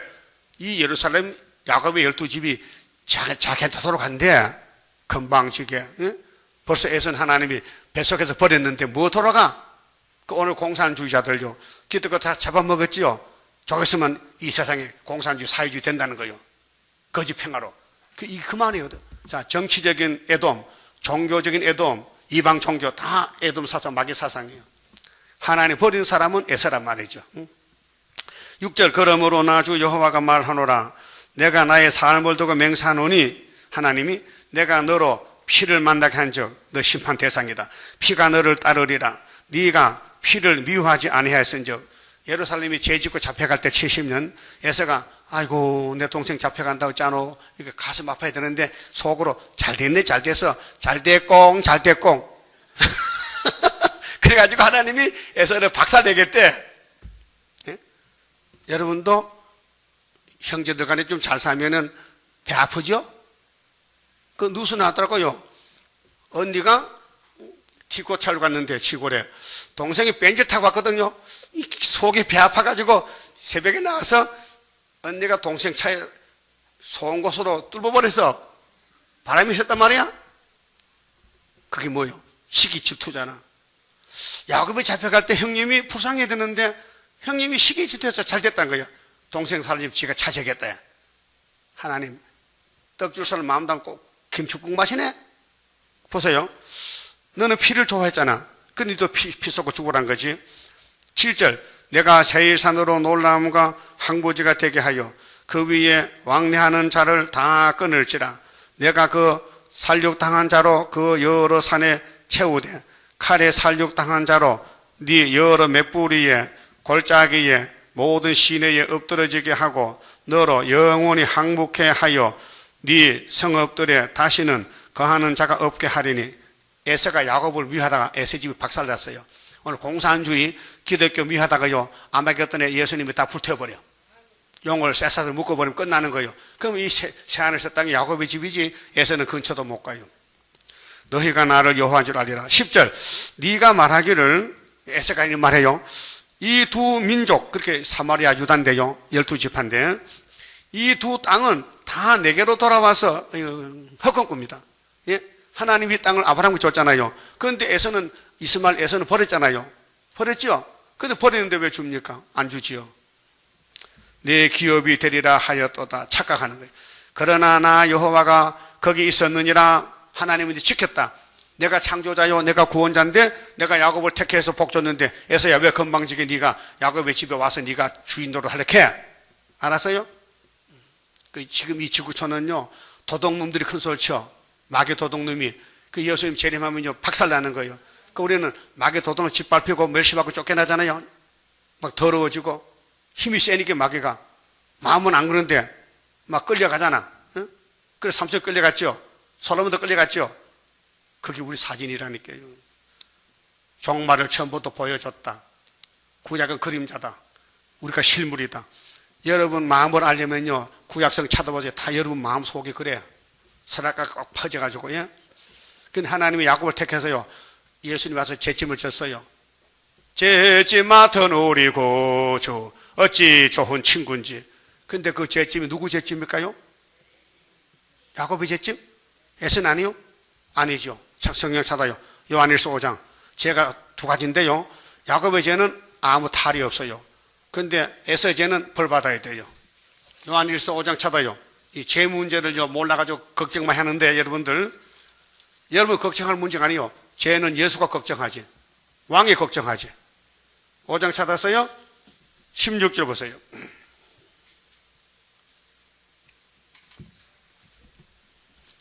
이 예루살렘 야곱의 12집이 자겐토도록 한데 금방지게. 응? 벌써 애선 하나님이 뱃속에서 버렸는데 뭐 돌아가? 그 오늘 공산주의자들요 기껏 다 잡아먹었지요. 저기 있으면 이 세상에 공산주의 사회주의 된다는 거요. 거짓 평화로. 그 말이거든. 자, 정치적인 애돔, 종교적인 애돔, 이방 종교 다 애돔 사상, 마귀 사상이에요. 하나님 버린 사람은 에서란 말이죠. 6절 그러므로 나 주 여호와가 말하노라. 내가 나의 삶을 두고 맹세하노니 하나님이 내가 너로 피를 만나게 한즉 너 심판 대상이다. 피가 너를 따르리라. 네가 피를 미워하지 아니하였은즉. 예루살렘이 죄짓고 잡혀갈 때 70년 에서가 아이고 내 동생 잡혀간다고 했잖아. 이게 가슴 아파야 되는데 속으로 잘 됐네 잘 됐어 잘 됐꽁 잘 됐꽁. 그래가지고 하나님이 에서를 박살내겠대. 예? 여러분도 형제들 간에 좀 잘 살면은 배 아프죠? 그 뉴스 나왔더라고요. 언니가 티코차로 갔는데 시골에 동생이 벤츠 타고 왔거든요. 속이 배 아파가지고 새벽에 나와서 언니가 동생 차에 소은 곳으로 뚫어버려서 바람이 쐴단 말이야. 그게 뭐요? 시기 질투잖아. 야곱이 잡혀갈 때 형님이 불쌍해야 되는데 형님이 시기 질투해서 잘 됐다는 거야. 동생 살림 지가 차지하겠다. 하나님 떡 줄 사람 마음 담고 김치국 마시네. 보세요. 너는 피를 좋아했잖아. 근데 너 피 쏟고 죽으란 거지. 7절 내가 세일산으로 놀라움과 황부지가 되게 하여 그 위에 왕래하는 자를 다 끊을지라. 내가 그 살육당한 자로 그 여러 산에 채우되 칼에 살육당한 자로 네 여러 맷뿌리에 골짜기에 모든 시내에 엎드러지게 하고 너로 영원히 항복해 하여 네 성읍들에 다시는 거하는 자가 없게 하리니. 에서가 야곱을 미워하다가 에서 집이 박살났어요. 오늘 공산주의 기독교 미워하다가요 아마겟돈에 예수님이 다 불태워버려. 용을 쇠사슬 묶어버리면 끝나는 거예요. 그럼 이 새하늘에서 땅이 야곱의 집이지 에서는 근처도 못 가요. 너희가 나를 여호와인 줄 알리라. 10절 네가 말하기를 에서가 이런 말해요. 이 두 민족 그렇게 사마리아 유다인데요 12지파인데 이 두 땅은 다 내게로 돌아와서 헛건 겁니다. 예? 하나님이 땅을 아브라함께 줬잖아요. 그런데 에서는 이스마엘 에서는 버렸잖아요. 버렸죠? 근데 버리는데 왜 줍니까? 안 주지요. 내 기업이 되리라 하였도다 착각하는 거예요. 그러나 나 여호와가 거기 있었느니라. 하나님은 이제 지켰다. 내가 창조자요 내가 구원자인데 내가 야곱을 택해서 복 줬는데 에서야 왜 건방지게 네가 야곱의 집에 와서 네가 주인 노릇 하려고 해? 알았어요? 지금 이 지구촌은요 도둑놈들이 큰 소리 쳐. 마귀 도둑놈이 그 예수님 재림하면요 박살나는 거예요. 그 우리는 마귀 도둑을 짓밟히고 멸시받고 쫓겨나잖아요. 막 더러워지고 힘이 세니까 마귀가 마음은 안 그런데 막 끌려가잖아. 응? 그래서 삼손이 끌려갔죠. 솔로몬도 끌려갔죠. 그게 우리 사진이라니까요. 종말을 처음부터 보여줬다. 구약은 그림자다. 우리가 실물이다. 여러분 마음을 알려면요 구약성 찾아보세요. 다 여러분 마음 속이 그래. 선악과 꼭 퍼져가지고. 예? 근데 하나님이 야곱을 택해서요 예수님 와서 제짐을 졌어요. 제짐 맡은 우리 구주 어찌 좋은 친구인지. 근데 그 제짐이 누구 제짐일까요? 야곱의 제짐? 에서는 아니요? 아니죠. 성경 찾아요. 요한일서 5장 죄가 두 가지인데요 야곱의 죄는 아무 탈이 없어요. 근데 에서의 죄는 벌 받아야 돼요. 요한일서 5장 찾아요. 이 죄 문제를 몰라가지고 걱정만 하는데 여러분 걱정할 문제가 아니요. 죄는 예수가 걱정하지. 왕이 걱정하지. 5장 찾았어요? 16절 보세요.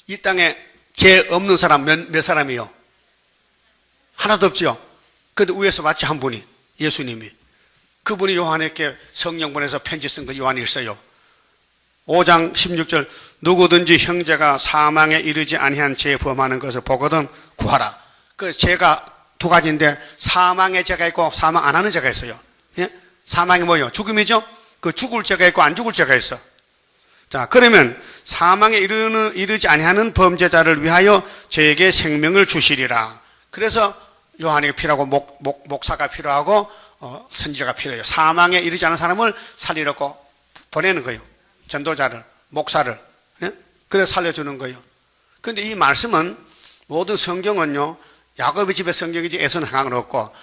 이 땅에 죄 없는 사람 몇 사람이요? 하나도 없죠. 그런데 위에서 마치 한 분이 예수님이 그분이 요한에게 성령 보내서 편지 쓴 거 요한일서요. 5장 16절 누구든지 형제가 사망에 이르지 아니한 죄 범하는 것을 보거든 구하라. 그 죄가 두 가지인데 사망의 죄가 있고 사망 안 하는 죄가 있어요. 예? 사망이 뭐예요? 죽음이죠? 그 죽을 죄가 있고 안 죽을 죄가 있어. 자, 그러면 사망에 이르지 아니하는 범죄자를 위하여 저에게 생명을 주시리라. 그래서 요한에게 필요하고 목사가 필요하고 선지자가 필요해요. 사망에 이르지 않은 사람을 살리려고 보내는 거예요. 전도자를, 목사를. 예? 그래서 살려주는 거예요. 그런데 이 말씀은 모든 성경은요 야곱의 집의 성경이지 에서는 항상 없고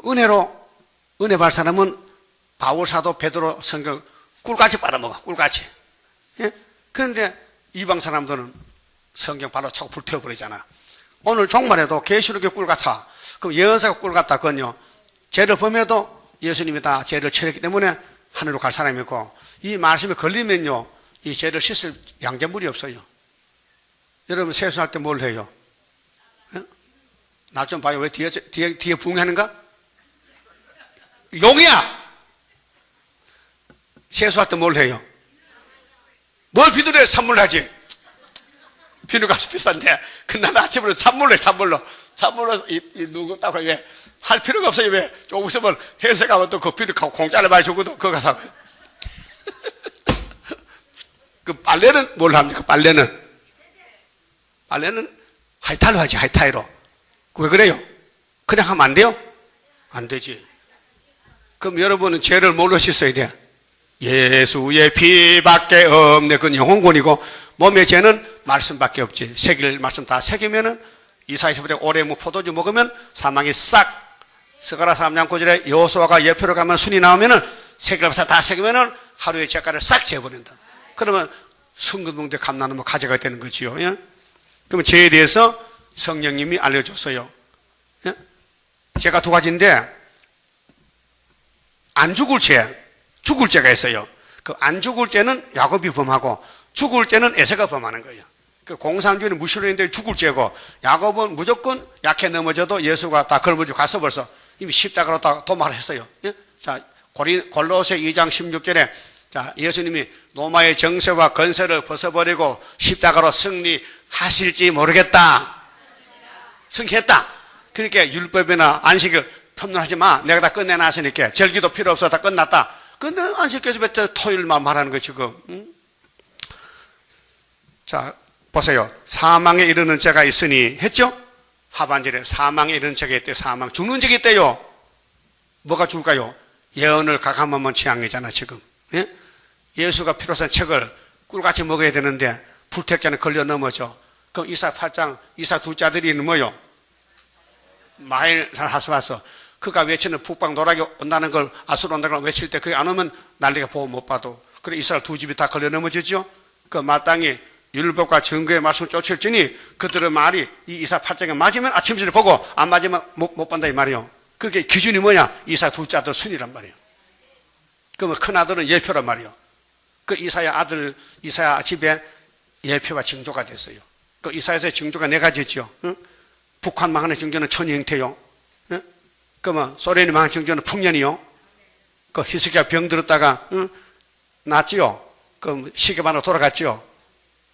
은혜 받을 사람은 바울 사도 베드로 성경 꿀같이 빨아먹어. 꿀같이. 예? 그런데 이방 사람들은 성경 바로 차고 불태워버리잖아. 오늘 종말에도 계시록의 꿀 같아. 그럼 예언서가 꿀 같다. 그건요 죄를 범해도 예수님이 다 죄를 치렀기 때문에 하늘로 갈 사람이 있고 이 말씀에 걸리면요 이 죄를 씻을 양제물이 없어요. 여러분 세수할 때 뭘 해요? 예? 나 좀 봐요. 왜 뒤에 붕하는가? 용이야! 세수할 때 뭘 해요? 뭘 비누로 찬물하지? 비누값이 비싼데. 근데 나는 아침으로 찬물로 해, 찬물로. 찬물로, 누구 딱, 왜, 할 필요가 없어요. 왜, 조금 있으면 회사 가면 또 그 비누 공짜로 많이 주거든. 그거 가서. 그 빨래는 뭘 합니까? 빨래는 하이탈로 하지, 하이타이로. 왜 그래요? 그냥 하면 안 돼요? 안 되지. 그럼 여러분은 죄를 뭘로 씻어야 돼? 예수의 피밖에 없네. 그건 영혼권이고, 몸의 죄는 말씀밖에 없지. 새길 말씀 다 새기면은, 이사야서부터 올해 포도주 먹으면 사망이 싹, 스가랴 3장 9절에 여호수아가 예표로 가면 순이 나오면은, 새길 다 새기면은 하루의 죄가를 싹 재버린다. 그러면 순금붕대 감나무 가져가야 되는 거지요. 예? 그러면 죄에 대해서 성령님이 알려줬어요. 예? 죄가 두 가지인데, 안 죽을 죄, 죽을 죄가 있어요. 그 안 죽을 죄는 야곱이 범하고, 죽을 죄는 에서가 범하는 거예요. 그 공산주의는 무신론인데 죽을 죄고, 야곱은 무조건 약해 넘어져도 예수가 다 걸어주고 가서 벌써 이미 십자가로 다 도말을 했어요. 예? 자, 골로새 2장 16절에 자, 예수님이 로마의 정세와 건세를 벗어버리고 십자가로 승리하실지 모르겠다. 승리했다. 그러니까 율법이나 안식을 텀론하지 마. 내가 다 끝내놨으니까. 절기도 필요 없어. 다 끝났다. 근데 안식께서 왜 토요일만 말하는 거 지금? 응? 자, 보세요. 사망에 이르는 죄가 있으니 했죠? 하반절에 사망에 이르는 죄가 있대요. 사망. 죽는 죄가 있대요. 뭐가 죽을까요? 예언을 가감하면 취향이잖아 지금. 예? 예수가 필요한 책을 꿀같이 먹어야 되는데 불택자는 걸려 넘어져. 그럼 이사 8장 이사 둘째 아들이 뭐요? 마일 하스와서 그가 외치는 북방 노락이 온다는 걸 아수로 온다는 걸 외칠 때 그게 안 오면 난리가 보호 못 받아. 그래 이스라엘 두 집이 다 걸려 넘어지죠. 그 마땅히 율법과 증거의 말씀을 쫓을지니 그들의 말이 이 이사 8장에 맞으면 아침전에 보고 안 맞으면 못 본다 이 말이요. 그게 기준이 뭐냐? 이사 둘째 아들 순이란 말이에요. 그러면 큰 아들은 예표란 말이에요. 그 이사야 집에 예표와 징조가 됐어요. 그 이사야서의 징조가 네 가지죠. 응? 북한 망하는 징조는 천의 형태요. 응? 그러면 소련이 망하는 징조는 풍년이요. 그 히스기야 병 들었다가 응? 낫지요. 그럼 시계반으로 돌아갔지요.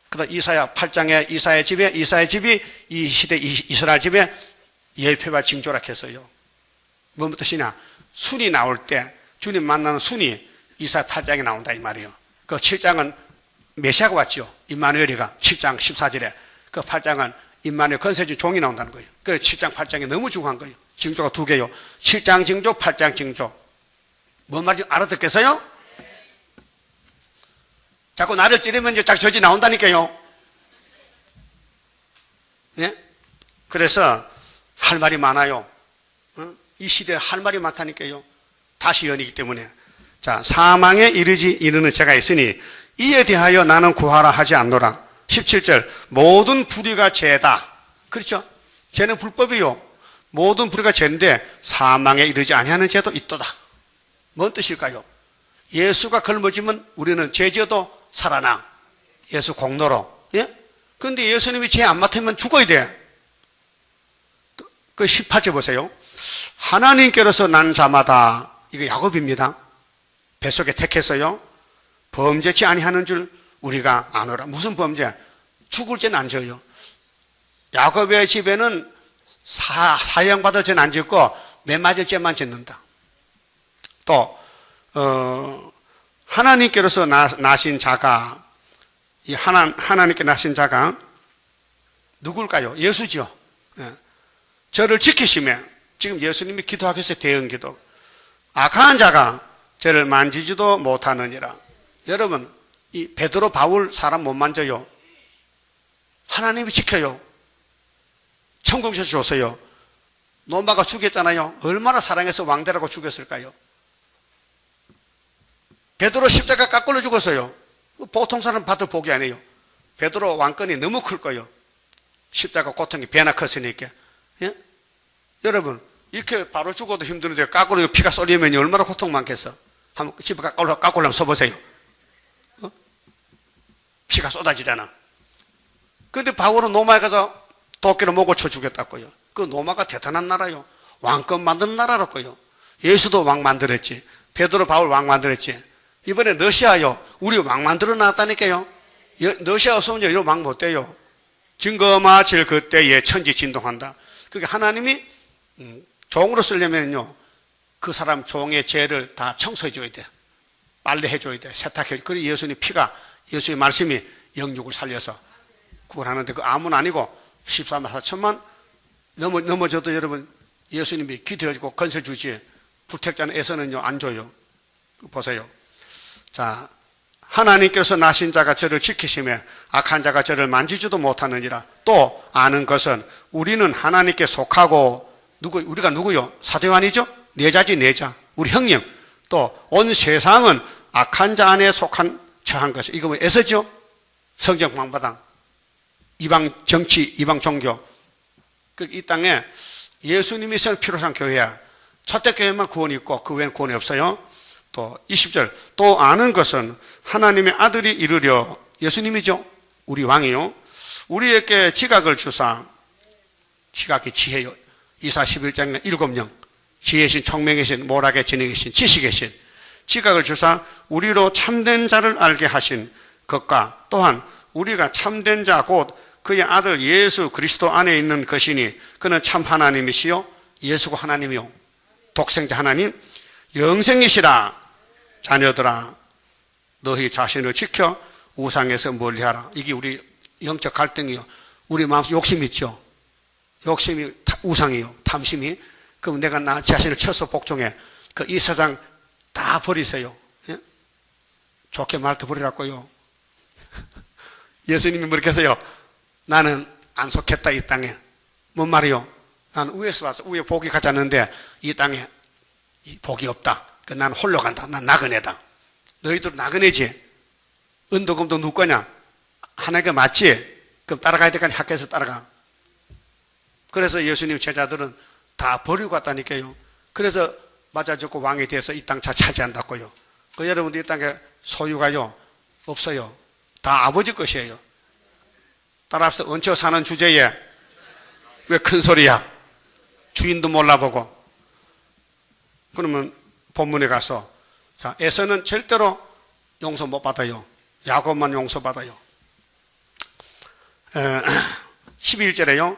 그다음 이사야 8장에 이사야 집이 이 시대 이스라엘 집에 예표와 징조라 했어요. 뭔 뜻이냐? 순이 나올 때 주님 만나는 순이 이사야 8장에 나온다 이 말이에요. 그 7장은 메시아가 왔죠. 임마누엘이가 7장 14절에 그 8장은 임마누엘 건세주 종이 나온다는 거예요. 그래서 7장 8장이 너무 중요한 거예요. 징조가 두 개요. 7장 징조 8장 징조. 뭔 말인지 알아듣겠어요? 자꾸 나를 찌르면 이제 저지 나온다니까요. 예? 그래서 할 말이 많아요. 이 시대에 할 말이 많다니까요. 다시 연이기 때문에. 자, 사망에 이르는 죄가 있으니 이에 대하여 나는 구하라 하지 않노라. 17절 모든 불의가 죄다. 그렇죠? 죄는 불법이요. 모든 불의가 죄인데 사망에 이르지 아니하는 죄도 있도다. 뭔 뜻일까요? 예수가 걸머지면 우리는 죄 지어도 살아나. 예수 공로로. 예? 근데 예수님이 죄 안 맡으면 죽어야 돼. 그 18절 보세요. 하나님께로서 난 자마다, 이거 야곱입니다. 뱃속에 택했어요. 범죄치 아니하는 줄 우리가 아노라. 무슨 범죄? 죽을 죄는 안 져요. 야곱의 집에는 사형받을 죄는 안 짓고 매 맞을 죄만 짓는다. 또 하나님께로서 나신 자가, 이 하나님께 나신 자가 누굴까요? 예수죠. 예. 저를 지키시며, 지금 예수님이 기도하고 있어요. 대응기도. 악한 자가 저를 만지지도 못하느니라. 여러분, 이 베드로 바울 사람 못 만져요. 하나님이 지켜요. 천국에서 줬어요. 노마가 죽였잖아요. 얼마나 사랑해서 왕대라고 죽였을까요? 베드로 십자가 깎걸려 죽었어요. 보통 사람 받을 복이 아니에요. 베드로 왕권이 너무 클 거예요. 십자가 고통이 배나 컸으니까. 예? 여러분, 이렇게 바로 죽어도 힘드는데 깎걸려 피가 쏠리면 얼마나 고통 많겠어. 한번 집에 깎걸려 한번 서보세요. 어? 피가 쏟아지잖아. 근데 바울은 로마에 가서 도끼로 목을 쳐 죽였다고요. 그 로마가 대단한 나라요. 왕권 만드는 나라라고요. 예수도 왕 만들었지. 베드로 바울 왕 만들었지. 이번에 러시아요. 우리 왕 만들어 놨다니까요. 러시아 없으면 이런 왕 못 돼요. 증거 마칠 그때에 천지 진동한다. 그게 하나님이 종으로 쓰려면요, 그 사람 종의 죄를 다 청소해 줘야 돼. 빨래해 줘야 돼. 세탁해 줘야 돼. 그리고 예수님 피가, 예수의 말씀이 영육을 살려서 구원하는데, 그 아무는 아니고 14만 4천만 넘어져도 여러분 예수님이 기도해주고 건설 주지, 불택자는 애서는요 안 줘요. 보세요. 자, 하나님께서 나신 자가 저를 지키시며 악한 자가 저를 만지지도 못하느니라. 또 아는 것은 우리는 하나님께 속하고, 우리가 누구요? 사도 요한이죠? 내 자지, 내 자. 우리 형님. 또 온 세상은 악한 자 안에 속한 처한 것이. 이거 뭐 에서죠? 성경 방바당, 이방 정치, 이방 종교. 이 땅에 예수님이 선 피로상 교회야. 초대교회만 구원이 있고 그 외에는 구원이 없어요. 또 20절, 또 아는 것은 하나님의 아들이 이르려, 예수님이죠. 우리 왕이요. 우리에게 지각을 주사, 지각이 지혜요. 이사 11장에 7명, 지혜신, 총명이신, 모락의 진행이신, 지식이신, 지각을 주사 우리로 참된 자를 알게 하신 것과, 또한 우리가 참된 자 곧 그의 아들 예수 그리스도 안에 있는 것이니 그는 참 하나님이시요 예수가 하나님이요 독생자 하나님 영생이시라. 자녀들아, 너희 자신을 지켜 우상에서 멀리하라. 이게 우리 영적 갈등이요. 우리 마음속 욕심이 있죠. 욕심이 우상이요, 탐심이. 그럼 내가 나 자신을 쳐서 복종해. 그 이 세상 다 버리세요. 예? 좋게 말도 버리라고요. 예수님이 그렇게 해서요, 나는 안 속했다 이 땅에. 뭔 말이요? 나는 위에서 와서 위에 복이 가졌는데 이 땅에 이 복이 없다. 난 홀로 간다. 난 나그네다. 너희들 나그네지. 은도금도 누구 거냐? 하나님께 맞지? 그럼 따라가야 되니까 학교에서 따라가. 그래서 예수님 제자들은 다 버리고 갔다니까요. 그래서 맞아주고 왕이 돼서 이 땅 차지한다고요. 그 여러분들 이 땅에 소유가요 없어요. 다 아버지 것이에요. 따라서 얹혀 사는 주제에 왜 큰 소리야? 주인도 몰라보고. 그러면 본문에 가서, 자, 에서는 절대로 용서 못 받아요. 야곱만 용서받아요. 11절에요.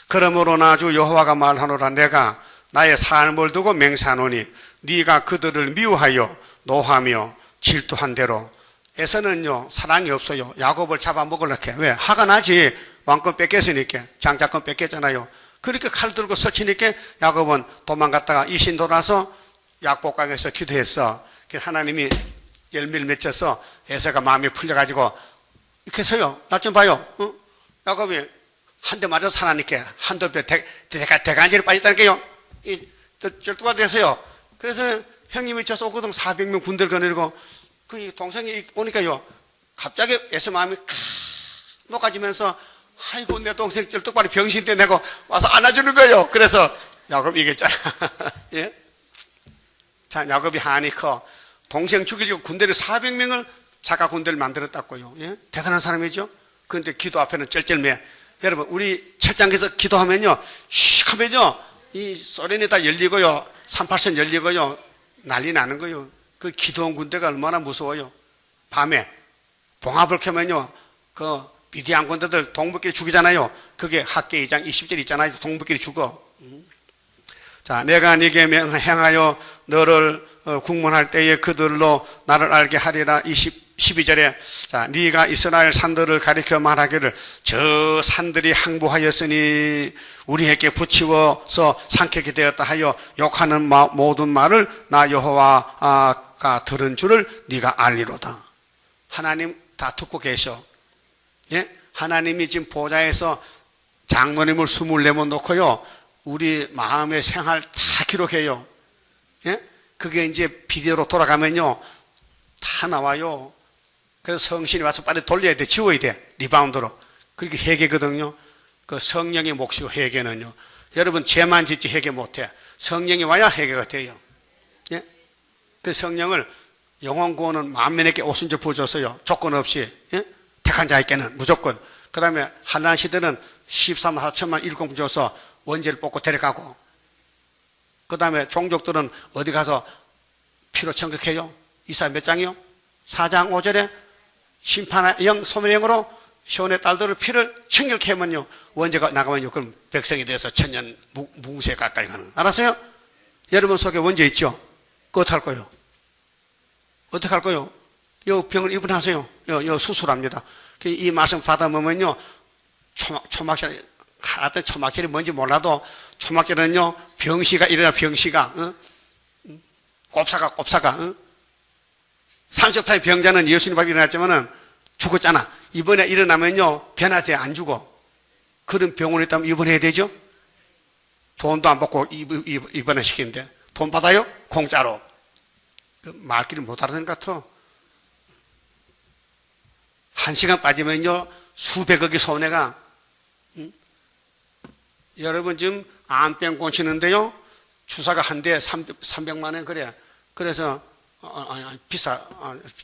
그러므로 주 여호와가 말하노라. 내가 나의 삶을 두고 맹세하노니 네가 그들을 미워하여 노하며 질투한 대로. 에서는요 사랑이 없어요. 야곱을 잡아먹으려고 해. 왜? 화가 나지. 왕권 뺏겼으니까. 장자권 뺏겼잖아요. 그렇게 칼 들고 설치니까 야곱은 도망갔다가 이신 돌아서 약복강에서 기도했어. 하나님이 열매를 맺혀서 에서가 마음이 풀려가지고 이렇게 해서요, 나 좀 봐요. 야곱이 한 대 맞아서 살아니까 한도 대간지를 빠졌다니까요. 절도가 돼서요. 그래서 형님이 저 오거든 400명 군대를 거느리고, 그 동생이 오니까요 갑자기 에서 마음이 녹아지면서, 아이고 내 동생 절뚝발이 병신 때 내고 와서 안아주는 거예요. 그래서 야곱이 이겼잖아. 예? 자, 야곱이 한이 커. 동생 죽이려고 군대를 400명을 자가 군대를 만들었다고요. 예? 대단한 사람이죠. 그런데 기도 앞에는 쩔쩔매. 여러분, 우리 철장에서 기도하면요, 슉 하면요, 이 소련이 다 열리고요, 38선 열리고요, 난리 나는 거예요. 그 기도원 군대가 얼마나 무서워요. 밤에 봉합을 켜면요, 그 미디안 군대들 동북끼리 죽이잖아요. 그게 학계 2장 20절 있잖아요. 동북끼리 죽어. 자, 내가 네게 행하여 너를 국문할 때에 그들로 나를 알게 하리라. 12절에 자, 네가 이스라엘 산들을 가리켜 말하기를 저 산들이 항복하였으니 우리에게 붙이워서 상쾌게 되었다 하여 욕하는 모든 말을 나 여호와가 들은 줄을 네가 알리로다. 하나님 다 듣고 계셔. 예? 하나님이 지금 보좌에서 장로님을 24명 놓고요, 우리 마음의 생활 다 기록해요. 예? 그게 이제 비디오로 돌아가면요 다 나와요. 그래서 성신이 와서 빨리 돌려야 돼. 지워야 돼. 리바운드로. 그렇게 회개거든요. 그 성령의 몫이고 회개는요. 여러분 죄만 짓지 회개 못해. 성령이 와야 회개가 돼요. 예? 그 성령을 영원 구원은 만민에게 오순절 부어줬어요. 조건 없이. 예? 택한 자에게는 무조건. 그 다음에 한란 시대는 13만 4천만 일공 줘서 원죄를 뽑고 데려가고, 그 다음에 종족들은 어디 가서 피로 청격해요? 이사 몇 장이요? 4장 5절에 심판의 영, 소멸의 영으로 시온의 딸들을 피를 청결케 하면요, 원죄가 나가면요, 그럼 백성이 돼서 천년 무궁수에 가까이 가는. 알았어요? 여러분 속에 원죄 있죠? 그거 어떡할 거요? 어떻게 할 거요? 요 병을 입원하세요. 요 수술합니다. 이 말씀 받아보면요, 초막혈, 하여튼 초막혈이 뭔지 몰라도 초막혈은요, 병시가 일어나, 병시가, 곱사가, 30살의 병자는 예수님 앞에 일어났지만은 죽었잖아. 이번에 일어나면요, 변화돼, 안 죽어. 그런 병원에 있다면 입원해야 되죠? 돈도 안 받고 입원을 시키는데, 돈 받아요? 공짜로. 말귀를 못 알아듣는 것 같아. 1시간 빠지면요, 수백억의 손해가. 여러분 지금 암병 고치는데요, 주사가 한 대에 300만 원 그래. 그래서 비싸,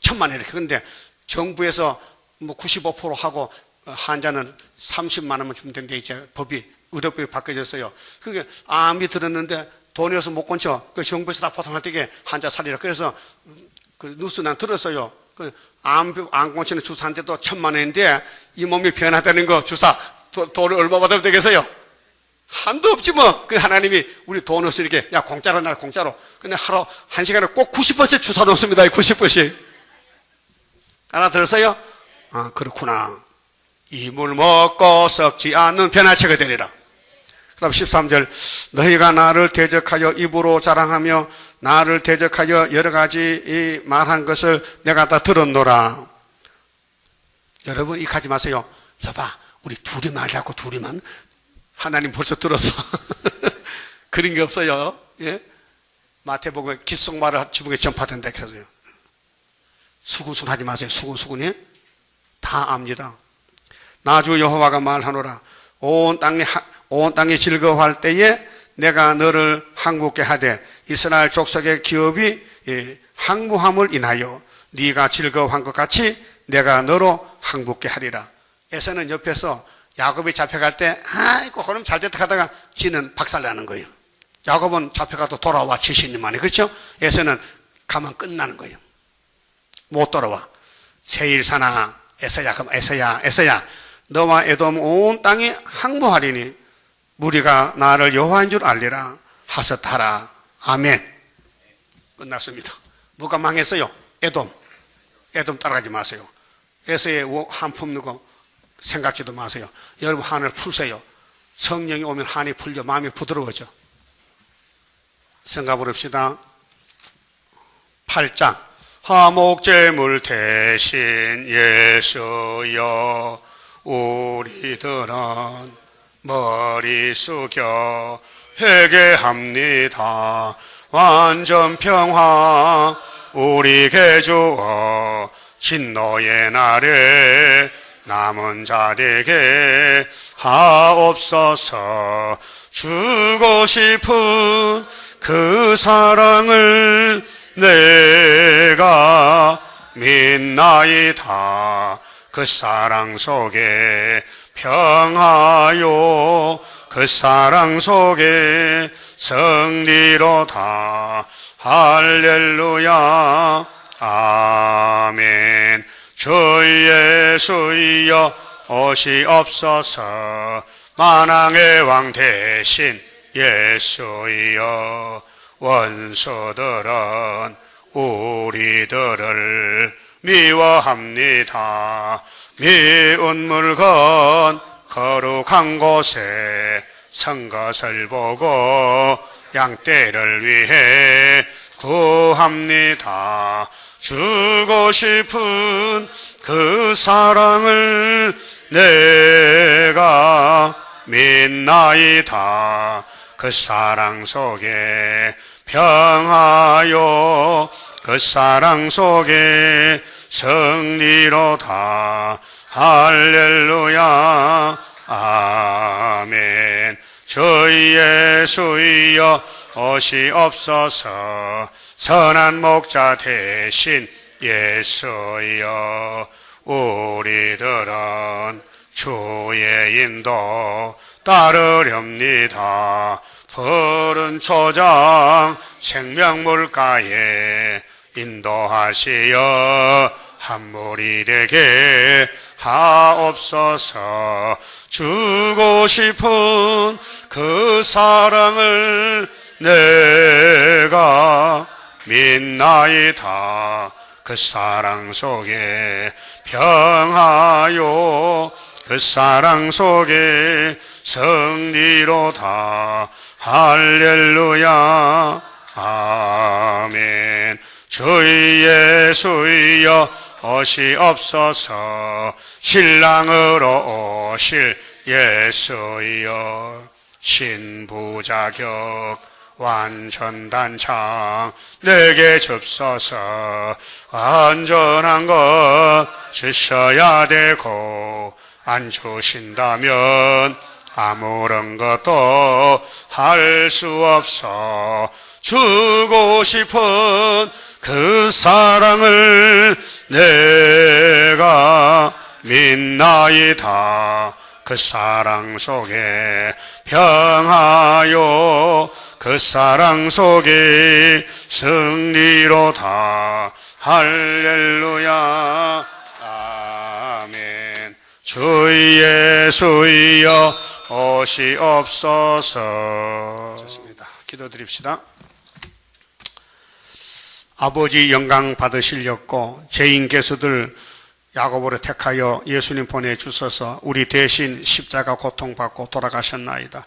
1000만 원 이렇게. 그런데 정부에서 뭐 95% 하고 환자는 30만 원만 주면 된대. 이제 법이, 의료법이 바뀌어졌어요. 그게 암이 들었는데 돈이 없어 못 고쳐. 그 정부에서 다 보통할 때게 환자 살리라. 그래서 그 뉴스 난 들었어요. 그 암 고치는 주사 한 대도 1000만 원인데 이 몸이 변화되는 거 주사 돈을 얼마 받아도 되겠어요? 한도 없지 뭐. 그 하나님이 우리 돈 없으니까 야 공짜로 나 공짜로. 근데 하루 1시간에 꼭 90번씩 주사 놓습니다. 90번씩. 알아들었어요? 아 그렇구나. 이물 먹고 썩지 않는 변화체가 되리라. 그 다음 13절, 너희가 나를 대적하여 입으로 자랑하며 나를 대적하여 여러 가지 말한 것을 내가 다 들었노라. 여러분 이 가지 마세요. 여봐 우리 둘이 말자고 둘이만. 하나님 벌써 들었어. 그런 게 없어요. 예? 마태복음에 귓속말을 지붕에 전파된다 해서요. 수군수군 하지 마세요. 수군수군이 다 압니다. 나주 여호와가 말하노라. 온 땅이 즐거워할 때에 내가 너를 항복케 하되 이스라엘 족속의 기업이 항무함을 인하여 네가 즐거워한 것 같이 내가 너로 항복케 하리라. 에서는 옆에서 야곱이 잡혀갈 때 아이고 그럼 잘됐다 하다가 지는 박살나는 거예요. 야곱은 잡혀가도 돌아와 70년 만에. 그렇죠? 에서는 가면 끝나는 거예요. 못 돌아와. 세일사나 에서야, 그럼 에서야 너와 에돔 온 땅이 항복하리니 무리가 나를 여호와인 줄 알리라 하셨하라. 아멘. 끝났습니다. 누가 망했어요? 에돔 따라가지 마세요. 에서의 한품 누고 생각지도 마세요. 여러분 한을 풀세요. 성령이 오면 한이 풀려 마음이 부드러워져. 생각해 봅시다. 8장 화목제물 대신 예수여 우리들은 머리 숙여 회개합니다. 완전 평화 우리에게 주어 진노의 날에 남은 자에게 하옵소서. 주고 싶은 그 사랑을 내가 믿나이다. 그 사랑 속에 평화요 그 사랑 속에 승리로다. 할렐루야 아멘. 주 예수여 오시옵소서. 만왕의 왕 대신 예수여 원수들은 우리들을 미워합니다. 미운 물건 거룩한 곳에 선 것을 보고 양떼를 위해 구합니다. 주고 싶은 그 사랑을 내가 믿나이다. 그 사랑 속에 평화요 그 사랑 속에 승리로다. 할렐루야 아멘. 주 예수여 오시옵소서. 선한 목자 대신 예수여 우리들은 주의 인도 따르렵니다. 푸른 초장 생명물가에 인도하시어 한 물이 되게 하옵소서. 주고 싶은 그 사랑을 내가 믿나이다. 그 사랑 속에 평하요, 그 사랑 속에 승리로다. 할렐루야. 아멘. 주의 예수여 오시옵소서. 신랑으로 오실 예수여. 신부자격 완전단창 내게 줍소서. 안전한 것 주셔야 되고 안 주신다면 아무런 것도 할 수 없어. 주고 싶은 그 사랑을 내가 믿나이다. 그 사랑 속에 평하요, 그 사랑 속에 승리로다. 할렐루야. 아멘. 주 예수여 오시옵소서. 좋습니다. 기도드립시다. 아버지 영광 받으시려고 죄인 개수들 야고보를 택하여 예수님 보내주셔서 우리 대신 십자가 고통받고 돌아가셨나이다.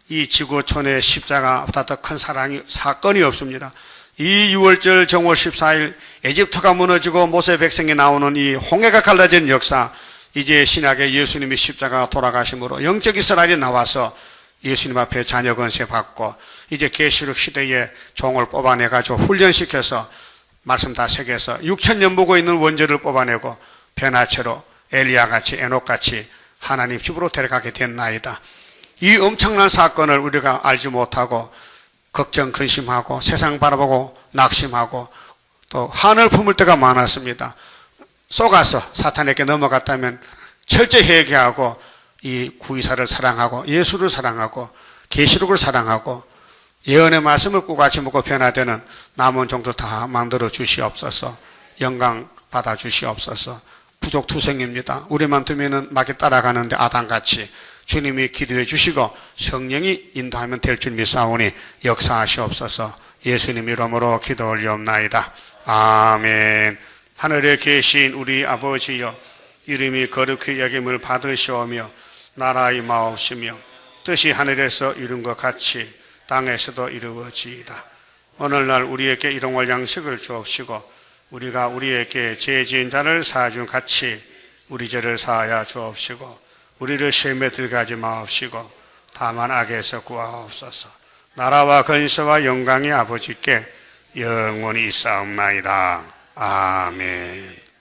이 지구촌에 십자가보다 더 큰 사건이 없습니다. 이 6월절 정월 14일 에집트가 무너지고 모세 백성이 나오는 이 홍해가 갈라진 역사, 이제 신약에 예수님이 십자가 돌아가심으로 영적 이스라엘이 나와서 예수님 앞에 자녀 권세 받고 이제 계시록 시대에 종을 뽑아내가지고 훈련시켜서 말씀 다 새겨서 6,000년 보고 있는 원죄를 뽑아내고 변화체로 엘리야같이 에녹같이 하나님 집으로 데려가게 됐나이다. 이 엄청난 사건을 우리가 알지 못하고 걱정 근심하고 세상 바라보고 낙심하고 또 한을 품을 때가 많았습니다. 속아서 사탄에게 넘어갔다면 철저히 회개하고 이 구의사를 사랑하고 예수를 사랑하고 계시록을 사랑하고 예언의 말씀을 꾸같이 먹고 변화되는 남은 종도 다 만들어 주시옵소서. 영광 받아 주시옵소서. 부족투성입니다. 우리만 두면은 막이 따라가는데 아담같이 주님이 기도해 주시고 성령이 인도하면 될 줄 믿사오니 역사하시옵소서. 예수님 이름으로 기도 올리옵나이다. 아멘. 하늘에 계신 우리 아버지여, 이름이 거룩히 여김을 받으시오며 나라의 마옵시며 뜻이 하늘에서 이룬 것 같이 땅에서도 이루어지이다. 오늘날 우리에게 일용할 양식을 주옵시고 우리가 우리에게 죄 지은 자를 사하준 같이 우리 죄를 사하여 주옵시고 우리를 시험에 들어가지 마옵시고 다만 악에서 구하옵소서. 나라와 근세와 영광이 아버지께 영원히 있사옵나이다. 아멘.